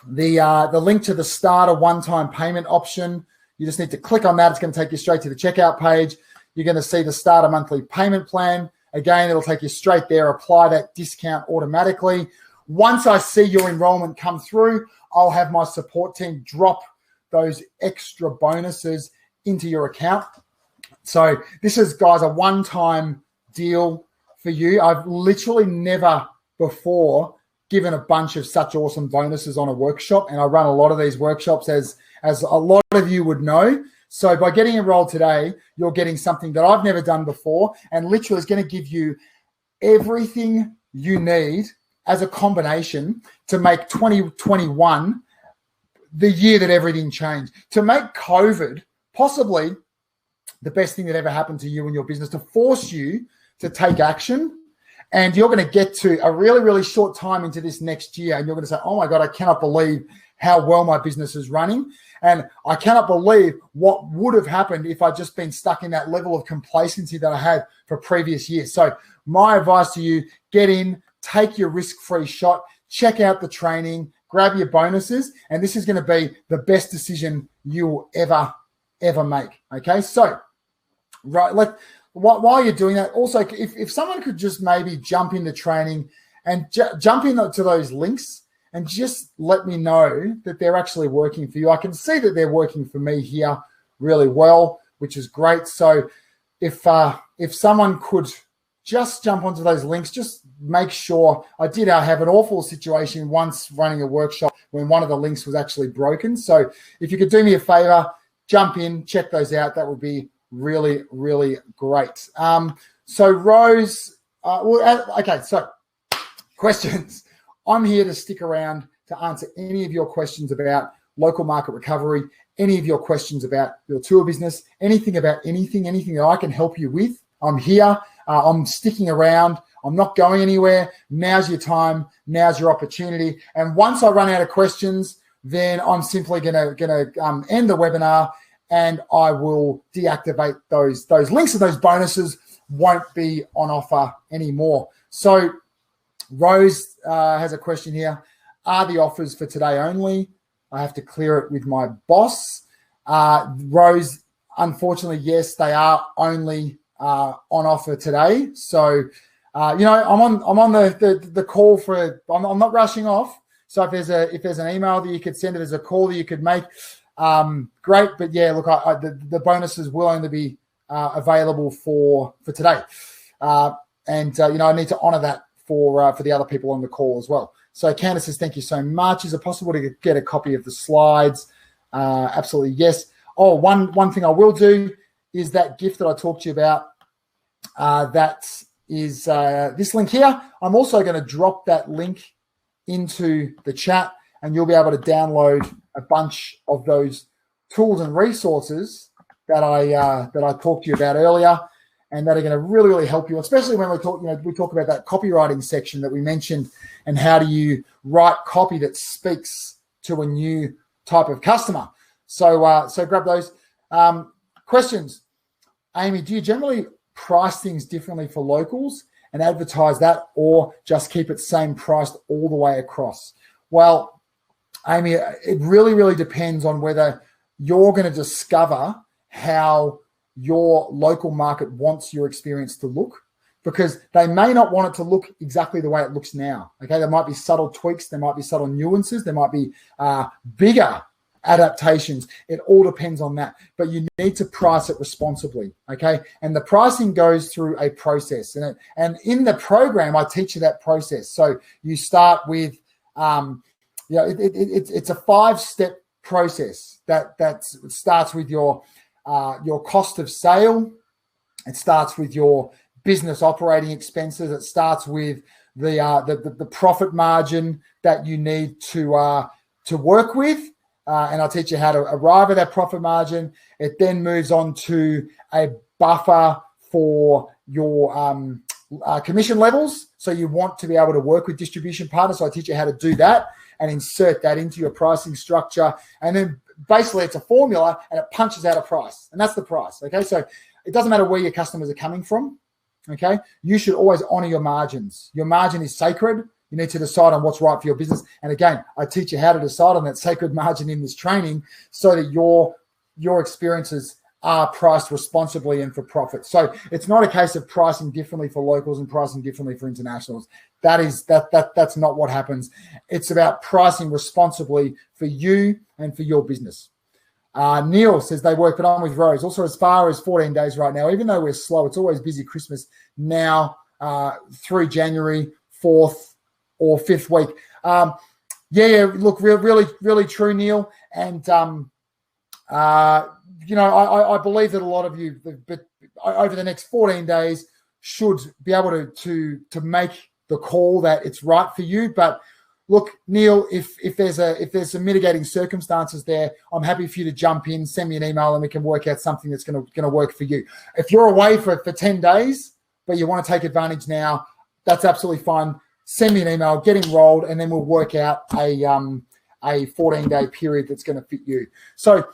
the link to the starter one-time payment option. You just need to click on that. It's going to take you straight to the checkout page. You're going to see the starter monthly payment plan. Again, it'll take you straight there. Apply that discount automatically. Once I see your enrollment come through, I'll have my support team drop those extra bonuses into your account. So this is, guys, a one-time deal for you. I've literally never before given a bunch of such awesome bonuses on a workshop, and I run a lot of these workshops, as a lot of you would know. So by getting enrolled today, you're getting something that I've never done before, and literally is going to give you everything you need as a combination to make 2021 the year that everything changed, to make COVID possibly the best thing that ever happened to you and your business, to force you to take action. And you're going to get to a really, really short time into this next year, and you're going to say, oh my God, I cannot believe how well my business is running. And I cannot believe what would have happened if I'd just been stuck in that level of complacency that I had for previous years. So my advice to you, get in, take your risk-free shot, check out the training, grab your bonuses, and this is going to be the best decision you'll ever make. Okay, so right, like while you're doing that, also if someone could just maybe jump into training and jump into those links and just let me know that they're actually working for you. I can see that they're working for me here really well, which is great. So if someone could just jump onto those links, just make sure. I have an awful situation once running a workshop when one of the links was actually broken. So if you could do me a favor, jump in, check those out. That would be really, really great. So Rose, okay, so questions. I'm here to stick around to answer any of your questions about local market recovery, any of your questions about your tour business, anything that I can help you with. I'm here. I'm sticking around. I'm not going anywhere. Now's your time. Now's your opportunity. And once I run out of questions, then I'm simply gonna end the webinar, and I will deactivate those links, and those bonuses won't be on offer anymore. So Rose has a question here. Are the offers for today only? I have to clear it with my boss. Rose, unfortunately, yes, they are only on offer today. So, I'm on the call for. I'm not rushing off. So if there's an email that you could send, if there's a call that you could make, great. But yeah, look, the bonuses will only be available for today, and I need to honour that for the other people on the call as well. So Candace says, thank you so much. Is it possible to get a copy of the slides? Absolutely, yes. Oh, one thing I will do is that gift that I talked to you about. That is this link here. I'm also going to drop that link into the chat, and you'll be able to download a bunch of those tools and resources that I talked to you about earlier, and that are going to really, really help you, especially when we talk about that copywriting section that we mentioned, and how do you write copy that speaks to a new type of customer. So grab those. Questions. Amy, do you generally price things differently for locals and advertise that, or just keep it same priced all the way across? Well, Amy, it really, really depends on whether you're going to discover how your local market wants your experience to look, because they may not want it to look exactly the way it looks now. Okay, there might be subtle tweaks, there might be subtle nuances, there might be bigger adaptations. It all depends on that, but you need to price it responsibly. Okay, and the pricing goes through a process, and in the program I teach you that process. So you start with it's a 5-step process that starts with your cost of sale. It starts with your business operating expenses. It starts with the profit margin that you need to work with, and I'll teach you how to arrive at that profit margin. It then moves on to a buffer for your commission levels. So you want to be able to work with distribution partners. So I teach you how to do that and insert that into your pricing structure. And then basically it's a formula and it punches out a price. And that's the price. Okay. So it doesn't matter where your customers are coming from. Okay. You should always honor your margins. Your margin is sacred. You need to decide on what's right for your business. And again, I teach you how to decide on that sacred margin in this training so that your experiences are priced responsibly and for profit. So it's not a case of pricing differently for locals and pricing differently for internationals. That's not what happens. It's about pricing responsibly for you and for your business. Neil says they work, but I'm with Rose. Also, as far as 14 days right now, even though we're slow, it's always busy Christmas now through January 4th or 5th week. Look, really true, Neil. And I believe that a lot of you, but over the next 14 days, should be able to make the call that it's right for you. But look, Neil, if there's some mitigating circumstances there, I'm happy for you to jump in, send me an email, and we can work out something that's going to work for you. If you're away for 10 days, but you want to take advantage now, that's absolutely fine. Send me an email, get enrolled, and then we'll work out a 14-day period that's going to fit you. So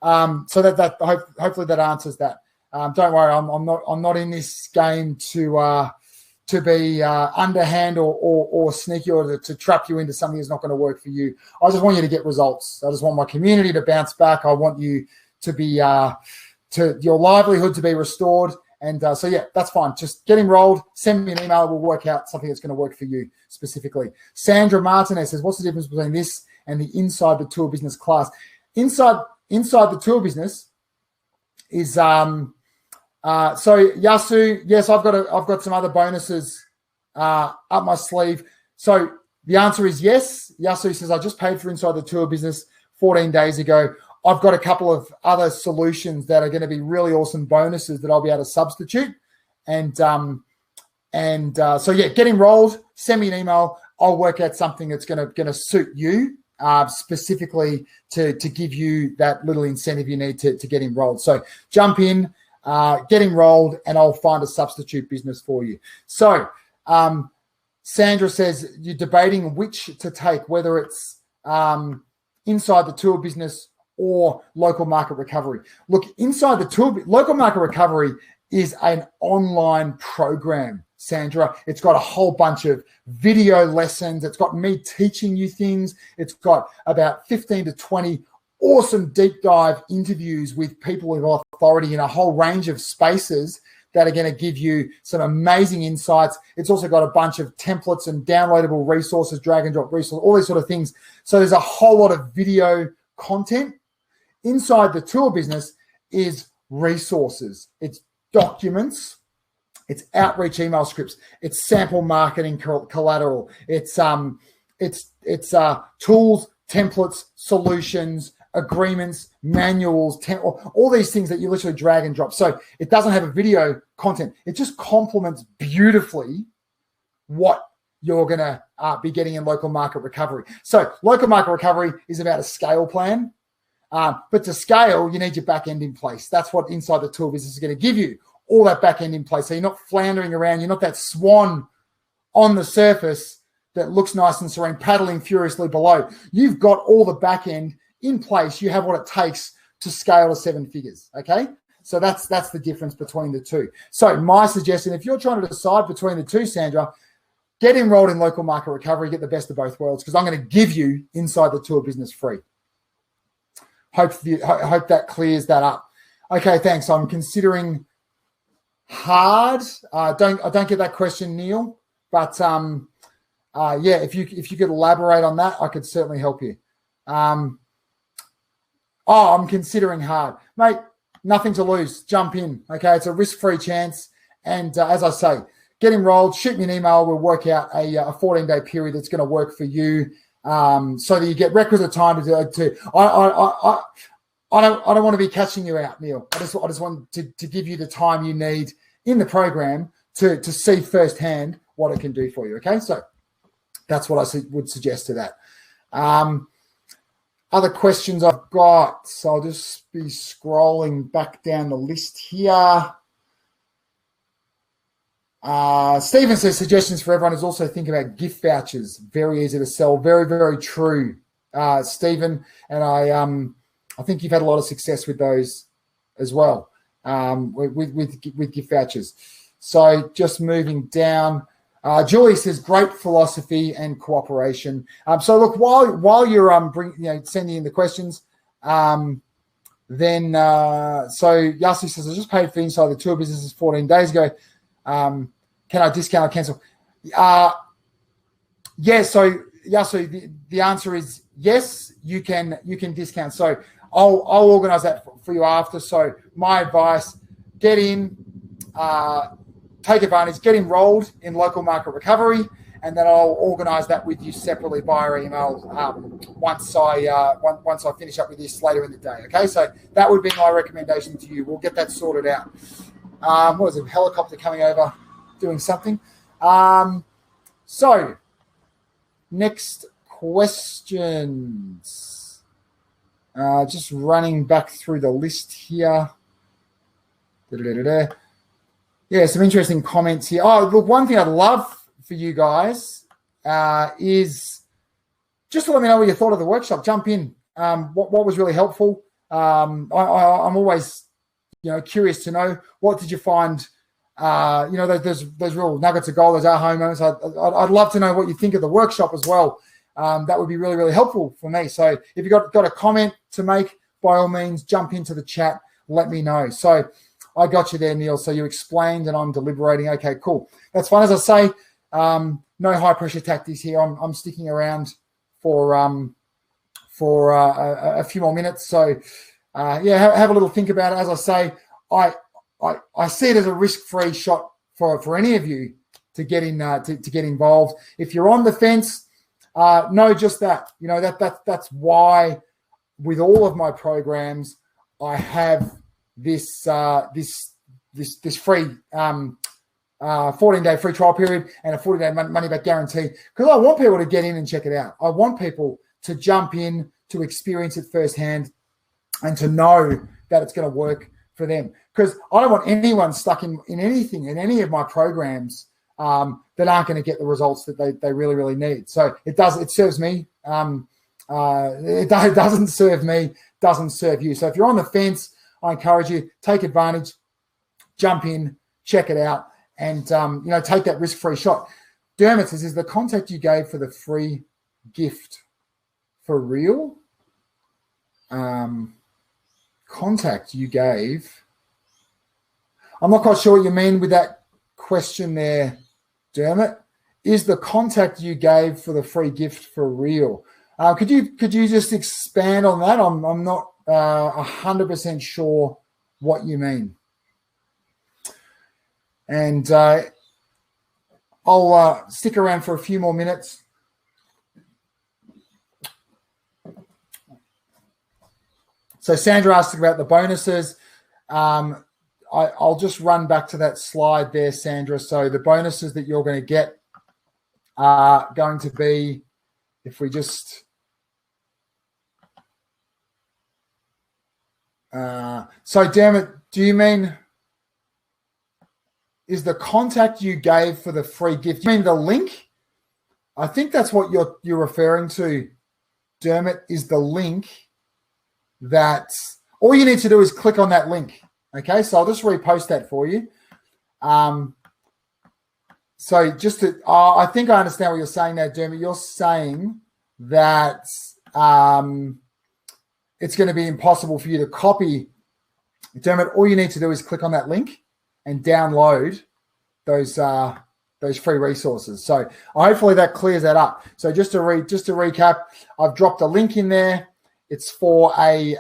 that hopefully that answers that. Don't worry, I'm not in this game to be underhand or sneaky or to trap you into something that's not going to work for you. I just want you to get results. I just want my community to bounce back. I want you to be to your livelihood to be restored. And that's fine. Just get enrolled, send me an email. We'll work out something that's going to work for you specifically. Sandra Martinez says, what's the difference between this and the Inside the Tour Business class? Inside the Tour Business is so Yasu, yes, I've got some other bonuses up my sleeve. So the answer is yes. Yasu says, I just paid for Inside the Tour Business 14 days ago. I've got a couple of other solutions that are going to be really awesome bonuses that I'll be able to substitute. And get enrolled, send me an email. I'll work out something that's going to suit you specifically to give you that little incentive you need to get enrolled. So jump in, get enrolled, and I'll find a substitute business for you. So Sandra says you're debating which to take, whether it's Inside the Tour Business or Local Market Recovery. Look, Inside the Tour, Local Market Recovery is an online program, Sandra. It's got a whole bunch of video lessons. It's got me teaching you things. It's got about 15 to 20 awesome deep dive interviews with people with authority in a whole range of spaces that are going to give you some amazing insights. It's also got a bunch of templates and downloadable resources, drag and drop resources, all these sort of things. So there's a whole lot of video content. Inside the Tour Business is resources. It's documents. It's outreach email scripts. It's sample marketing collateral. It's tools, templates, solutions, agreements, manuals, all these things that you literally drag and drop. So it doesn't have a video content. It just complements beautifully what you're going to be getting in Local Market Recovery. So Local Market Recovery is about a scale plan. But to scale, you need your back end in place. That's what Inside the Tour Business is going to give you, all that back end in place. So you're not floundering around. You're not that swan on the surface that looks nice and serene, paddling furiously below. You've got all the back end in place. You have what it takes to scale to 7 figures, okay? So that's the difference between the two. So my suggestion, if you're trying to decide between the two, Sandra, get enrolled in Local Market Recovery, get the best of both worlds, because I'm going to give you Inside the Tour Business free. Hope that clears that up. Okay, thanks. I'm considering hard. I don't get that question, Neil. But if you could elaborate on that, I could certainly help you. I'm considering hard, mate. Nothing to lose. Jump in. Okay, it's a risk-free chance. And as I say, get enrolled. Shoot me an email. We'll work out a 14-day period that's going to work for you. So that you get requisite time to I don't want to be catching you out, Neil. I just want to give you the time you need in the program to see firsthand what it can do for you. Okay, so that's what I would suggest to that. Other questions I've got, so I'll just be scrolling back down the list here. Stephen says suggestions for everyone is also think about gift vouchers. Very easy to sell. Very, very true, Stephen. And I think you've had a lot of success with those as well, with gift vouchers. So just moving down. Julie says great philosophy and cooperation. So look, while you're sending in the questions, then so Yassi says I just paid for Inside the Tour businesses 14 days ago. Can I discount or cancel? Yeah. So Yasu, the answer is yes. You can discount. So I'll organise that for you after. So my advice: get in. Take advantage, get enrolled in Local Market Recovery, and then I'll organise that with you separately via email once I finish up with this later in the day. Okay, so that would be my recommendation to you. We'll get that sorted out. What is it? Helicopter coming over, doing something. So next questions. Just running back through the list here. Yeah, some interesting comments here. Oh, look, one thing I'd love for you guys is just to let me know what you thought of the workshop. Jump in. What was really helpful? I'm always, curious to know, what did you find? There's real nuggets of gold, those aha moments. I'd love to know what you think of the workshop as well. That would be really, really helpful for me. So if you've got a comment to make, by all means, jump into the chat. Let me know. So I got you there, Neil. So you explained and I'm deliberating. Okay, cool. That's fine. As I say, no high pressure tactics here. I'm sticking around for a few more minutes. So have a little think about it. As I say, I see it as a risk-free shot for any of you to get in to get involved. If you're on the fence, know just that. That's why with all of my programs I have this free 14-day free trial period and a 40-day money back guarantee, because I want people to get in and check it out. I want people to jump in, to experience it firsthand, and to know that it's going to work for them. Because I don't want anyone stuck in anything, in any of my programs, that aren't going to get the results that they really, really need. So it serves me. It doesn't serve me, doesn't serve you. So if you're on the fence, I encourage you, take advantage, jump in, check it out, and take that risk-free shot. Dermot says, is the contact you gave for the free gift for real? Contact you gave. I'm not quite sure what you mean with that question there, Dermot. Is the contact you gave for the free gift for real? Could you just expand on that? I'm not 100% sure what you mean. And I'll stick around for a few more minutes. So Sandra asked about the bonuses. I'll just run back to that slide there, Sandra. So the bonuses that you're going to get are going to be, if we just... so, damn it, do you mean, is the contact you gave for the free gift, you mean the link? I think that's what you're referring to, Dermot, is the link that all you need to do is click on that link. Okay, so I'll just repost that for you. So just to, I think I understand what you're saying now, Dermot. You're saying that it's going to be impossible for you to copy. Dermot, all you need to do is click on that link and download those free resources. So hopefully that clears that up. So just to recap, I've dropped a link in there. It's for a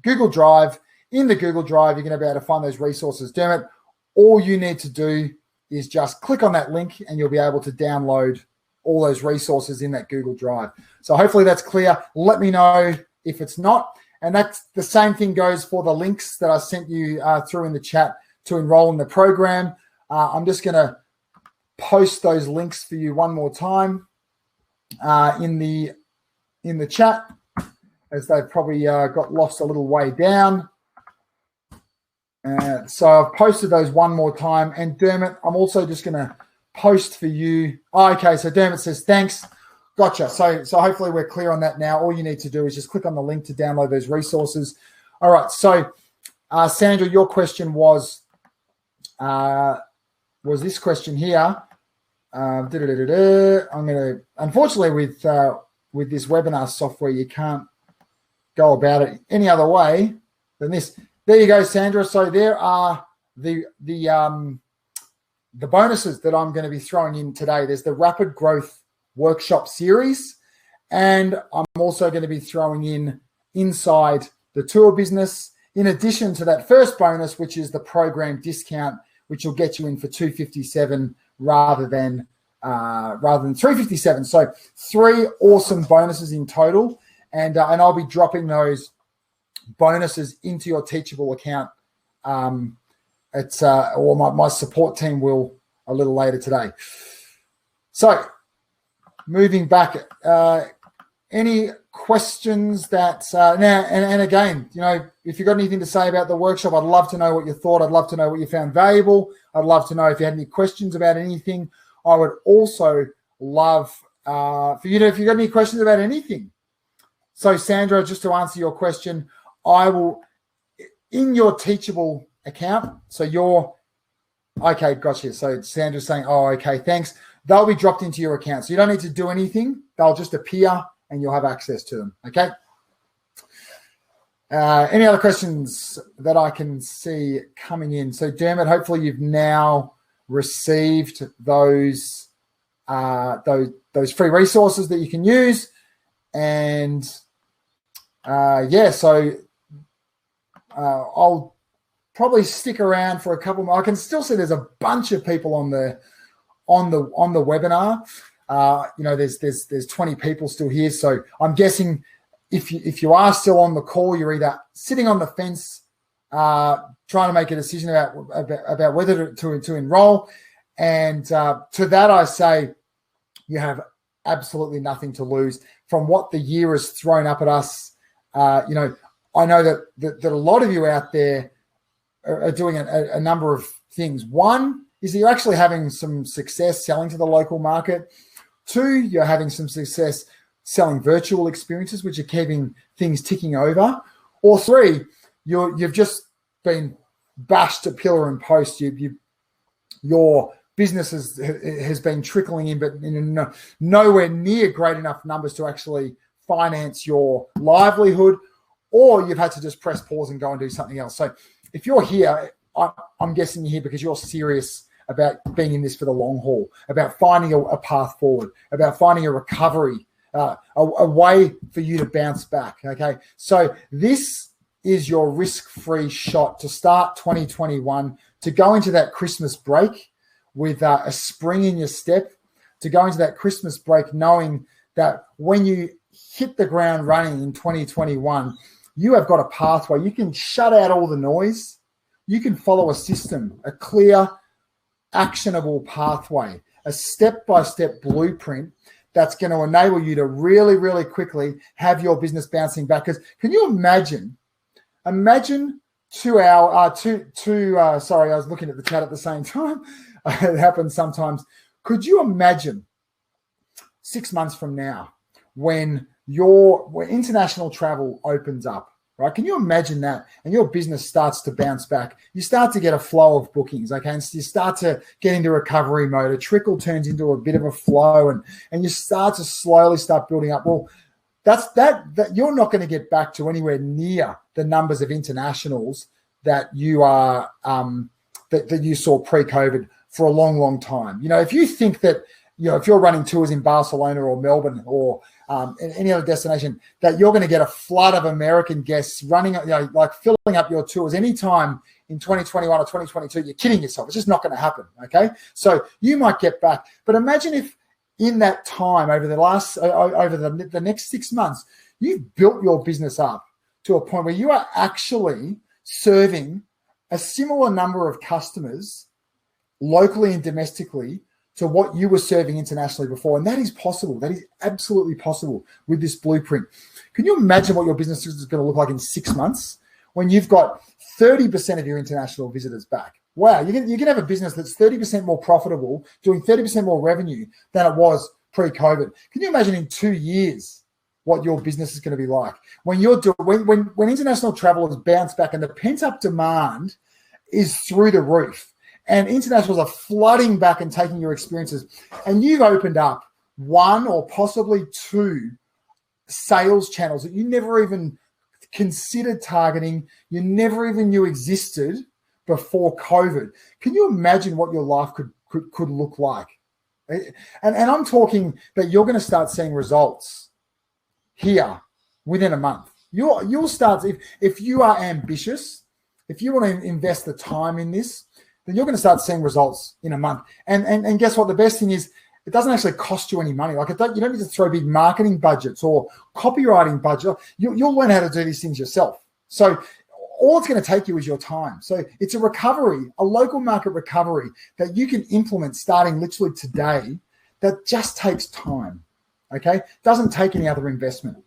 Google Drive. In the Google Drive, you're going to be able to find those resources. Dermot, all you need to do is just click on that link and you'll be able to download all those resources in that Google Drive. So hopefully that's clear. Let me know if it's not. And that's the same thing goes for the links that I sent you through in the chat to enroll in the program. I'm just going to post those links for you one more time in the chat, as they've probably got lost a little way down. So I've posted those one more time. And Dermot, I'm also just going to post for you. Oh, okay, so Dermot says, thanks. Gotcha. So hopefully we're clear on that now. All you need to do is just click on the link to download those resources. All right, so Sandra, your question was this question here. I'm going to, unfortunately, with this webinar software, you can't go about it any other way than this. There you go, Sandra. So there are the bonuses that I'm going to be throwing in today. There's the Rapid Growth Workshop Series, and I'm also going to be throwing in Inside the Tour Business, in addition to that first bonus, which is the program discount, which will get you in for $257 rather than $357. So 3 awesome bonuses in total, and I'll be dropping those bonuses into your Teachable account. Or my support team will a little later today. So moving back, any questions that now and again, if you've got anything to say about the workshop, I'd love to know what you thought. I'd love to know what you found valuable. I'd love to know if you had any questions about anything. I would also love for you to, if you've got any questions about anything. So Sandra, just to answer your question, I will, in your Teachable account, so you're, okay, gotcha. So Sandra's saying, oh, okay, thanks. They'll be dropped into your account. So you don't need to do anything. They'll just appear and you'll have access to them, okay? Any other questions that I can see coming in? So Dermot, hopefully you've now received those free resources that you can use. And so I'll probably stick around for a couple more. I can still see there's a bunch of people on the webinar. There's 20 people still here. So I'm guessing if you are still on the call, you're either sitting on the fence, trying to make a decision about whether to enroll. And to that, I say you have absolutely nothing to lose from what the year has thrown up at us. I know that a lot of you out there are doing a number of things. One is that you're actually having some success selling to the local market. 2, you're having some success selling virtual experiences, which are keeping things ticking over. Or 3, you've just been bashed to pillar and post. Your business has been trickling in, but in nowhere near great enough numbers to actually finance your livelihood, or you've had to just press pause and go and do something else. So if you're here, I'm guessing you're here because you're serious about being in this for the long haul, about finding a path forward, about finding a recovery, a way for you to bounce back, okay? So this is your risk-free shot to start 2021, to go into that Christmas break with a spring in your step, to go into that Christmas break knowing that when you hit the ground running in 2021, you have got a pathway. You can shut out all the noise. You can follow a system, a clear, actionable pathway, a step-by-step blueprint that's going to enable you to really, really quickly have your business bouncing back. Because can you imagine 2 hours, sorry, I was looking at the chat at the same time. It happens sometimes. Could you imagine 6 months from now when international travel opens up, right? Can you imagine that? And your business starts to bounce back. You start to get a flow of bookings, okay? And so you start to get into recovery mode. A trickle turns into a bit of a flow, and you start to slowly start building up. Well, that you're not going to get back to anywhere near the numbers of internationals that you are that you saw pre-COVID for a long, long time. If you think that, if you're running tours in Barcelona or Melbourne or any other destination, that you're going to get a flood of American guests running, like filling up your tours anytime in 2021 or 2022, you're kidding yourself. It's just not going to happen, okay? So you might get back. But imagine if in that time, over the next 6 months, you've built your business up to a point where you are actually serving a similar number of customers locally and domestically to what you were serving internationally before. And that is possible. That is absolutely possible with this blueprint. Can you imagine what your business is going to look like in 6 months when you've got 30% of your international visitors back. Wow, you can have a business that's 30% more profitable, doing 30% more revenue than it was pre-COVID. Can you imagine in 2 years what your business is going to be like when when international travel has bounced back and the pent-up demand is through the roof and internationals are flooding back and taking your experiences, and you've opened up one or possibly two sales channels that you never even considered targeting, you never even knew existed before COVID. Can you imagine what your life could look like? And I'm talking that you're going to start seeing results here within a month. You'll start, if you are ambitious, if you want to invest the time in this, then you're going to start seeing results in a month. And guess what? The best thing is, it doesn't actually cost you any money. Like you don't need to throw big marketing budgets or copywriting budget. You'll learn how to do these things yourself. So all it's going to take you is your time. So it's a recovery, a local market recovery that you can implement starting literally today that just takes time, okay? Doesn't take any other investment.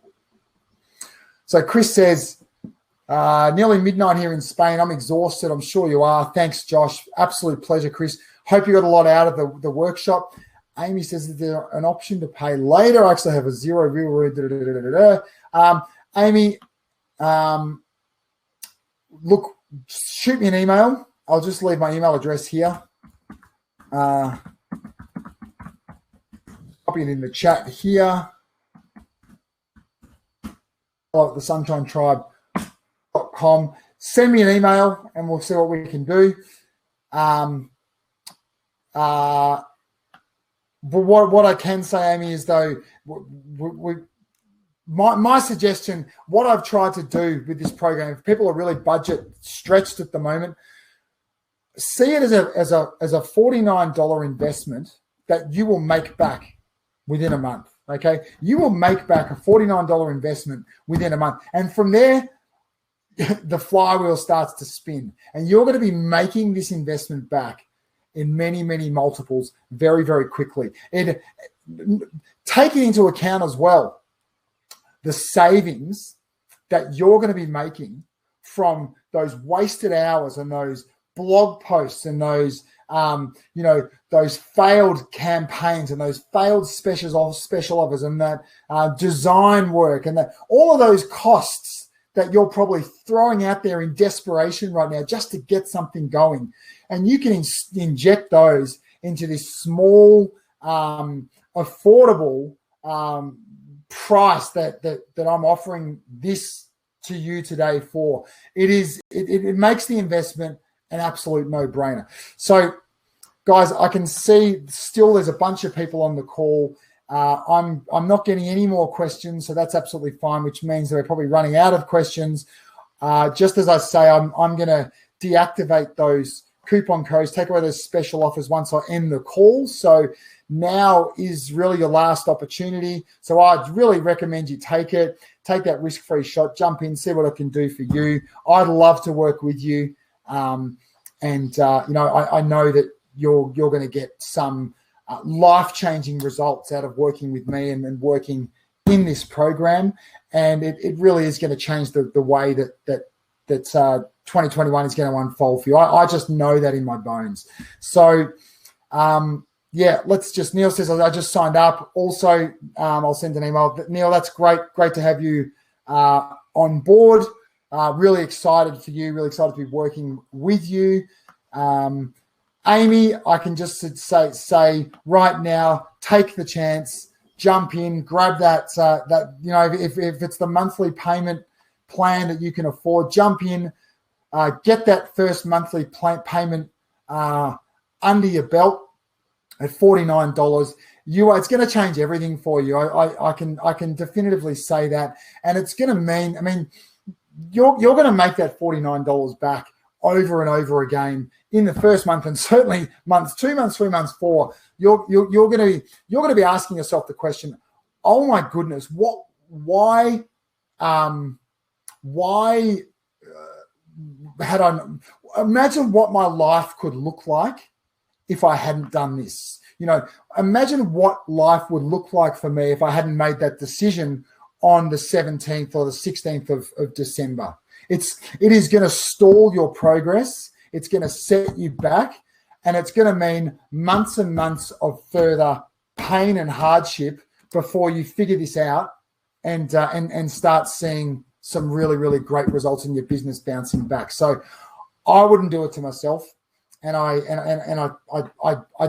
So Chris says, nearly midnight here in Spain. I'm exhausted. I'm sure you are. Thanks, Josh. Absolute pleasure, Chris. Hope you got a lot out of the workshop. Amy says, is there an option to pay later? I actually have a zero real. Amy, look, shoot me an email. I'll just leave my email address here. Copy it in the chat here. The sunshinetribe.com. Send me an email and we'll see what we can do. But what I can say, Amy, is though, my suggestion, what I've tried to do with this program, if people are really budget stretched at the moment, see it as a $49 investment that you will make back within a month. Okay, you will make back a $49 investment within a month, and from there, the flywheel starts to spin, and you're going to be making this investment back in many, many multiples very, very quickly. And taking into account as well the savings that you're going to be making from those wasted hours and those blog posts and those, those failed campaigns and those failed special offers and that design work and that all of those costs that you're probably throwing out there in desperation right now just to get something going. And you can inject those into this small, affordable price that I'm offering this to you today for. It makes the investment an absolute no-brainer. So, guys, I can see still there's a bunch of people on the call. I'm not getting any more questions, so that's absolutely fine, which means that we're probably running out of questions. Just as I say, I'm going to deactivate those coupon codes, take away those special offers once I end the call. So now is really your last opportunity. So I'd really recommend you take that risk-free shot, jump in, see what I can do for you. I'd love to work with you. I know that you're going to get some life-changing results out of working with me and working in this program. And it really is going to change the way that 2021 is going to unfold for you. I just know that in my bones. So, Neil says, I just signed up. Also, I'll send an email. But Neil, that's great. Great to have you on board. Really excited for you. Really excited to be working with you. Amy, I can just say right now, take the chance, jump in, grab that, if it's the monthly payment plan that you can afford, jump in, get that first monthly payment under your belt at $49. It's going to change everything for you. I can definitively say that. And it's going to mean, you're going to make that $49 back over and over again in the first month, and certainly months 2 months, 3 months, 4. You're going to be asking yourself the question, oh my goodness, why had I imagine what my life could look like if I hadn't done this. Imagine what life would look like for me if I hadn't made that decision on the 17th or the 16th of December. It is going to stall your progress. It's going to set you back, and it's going to mean months and months of further pain and hardship before you figure this out and start seeing some really, really great results in your business bouncing back. So I wouldn't do it to myself. And I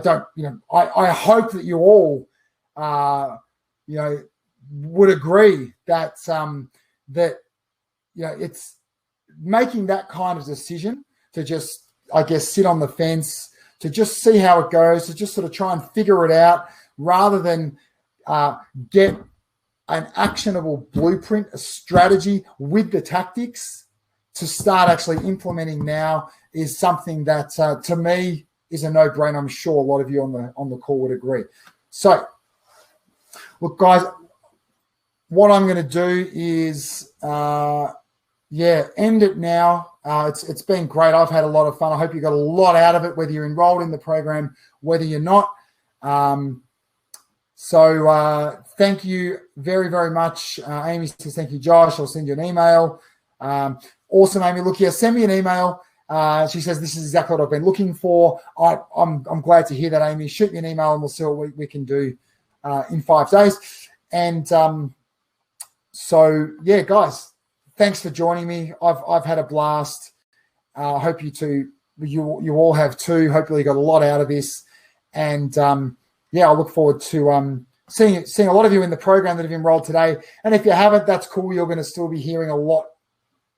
don't, I hope that you all, would agree that, it's making that kind of decision to just, I guess, sit on the fence, to just see how it goes, to just sort of try and figure it out rather than get an actionable blueprint, a strategy with the tactics to start actually implementing now is something that to me is a no-brainer. I'm sure a lot of you on the call would agree. So, look, guys, what I'm going to do is, end it now. It's been great. I've had a lot of fun. I hope you got a lot out of it, whether you're enrolled in the program, whether you're not. So thank you very, very much. Amy says, thank you, Josh. I'll send you an email. Awesome, Amy. Look here, send me an email. She says, this is exactly what I've been looking for. I'm glad to hear that, Amy. Shoot me an email and we'll see what we can do in 5 days. And guys, thanks for joining me. I've had a blast. I hope you all have too. Hopefully you got a lot out of this. And I look forward to seeing a lot of you in the program that have enrolled today. And if you haven't, that's cool. You're going to still be hearing a lot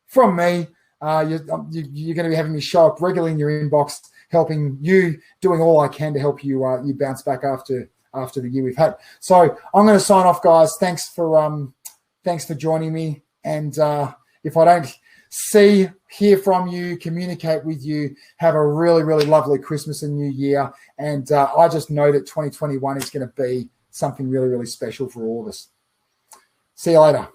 from me. You're going to be having me show up regularly in your inbox, helping you, doing all I can to help you you bounce back after the year we've had. So I'm going to sign off, guys. Thanks for joining me. And if I don't hear from you, communicate with you, have a really, really lovely Christmas and New Year. And I just know that 2021 is going to be something really, really special for all of us. See you later.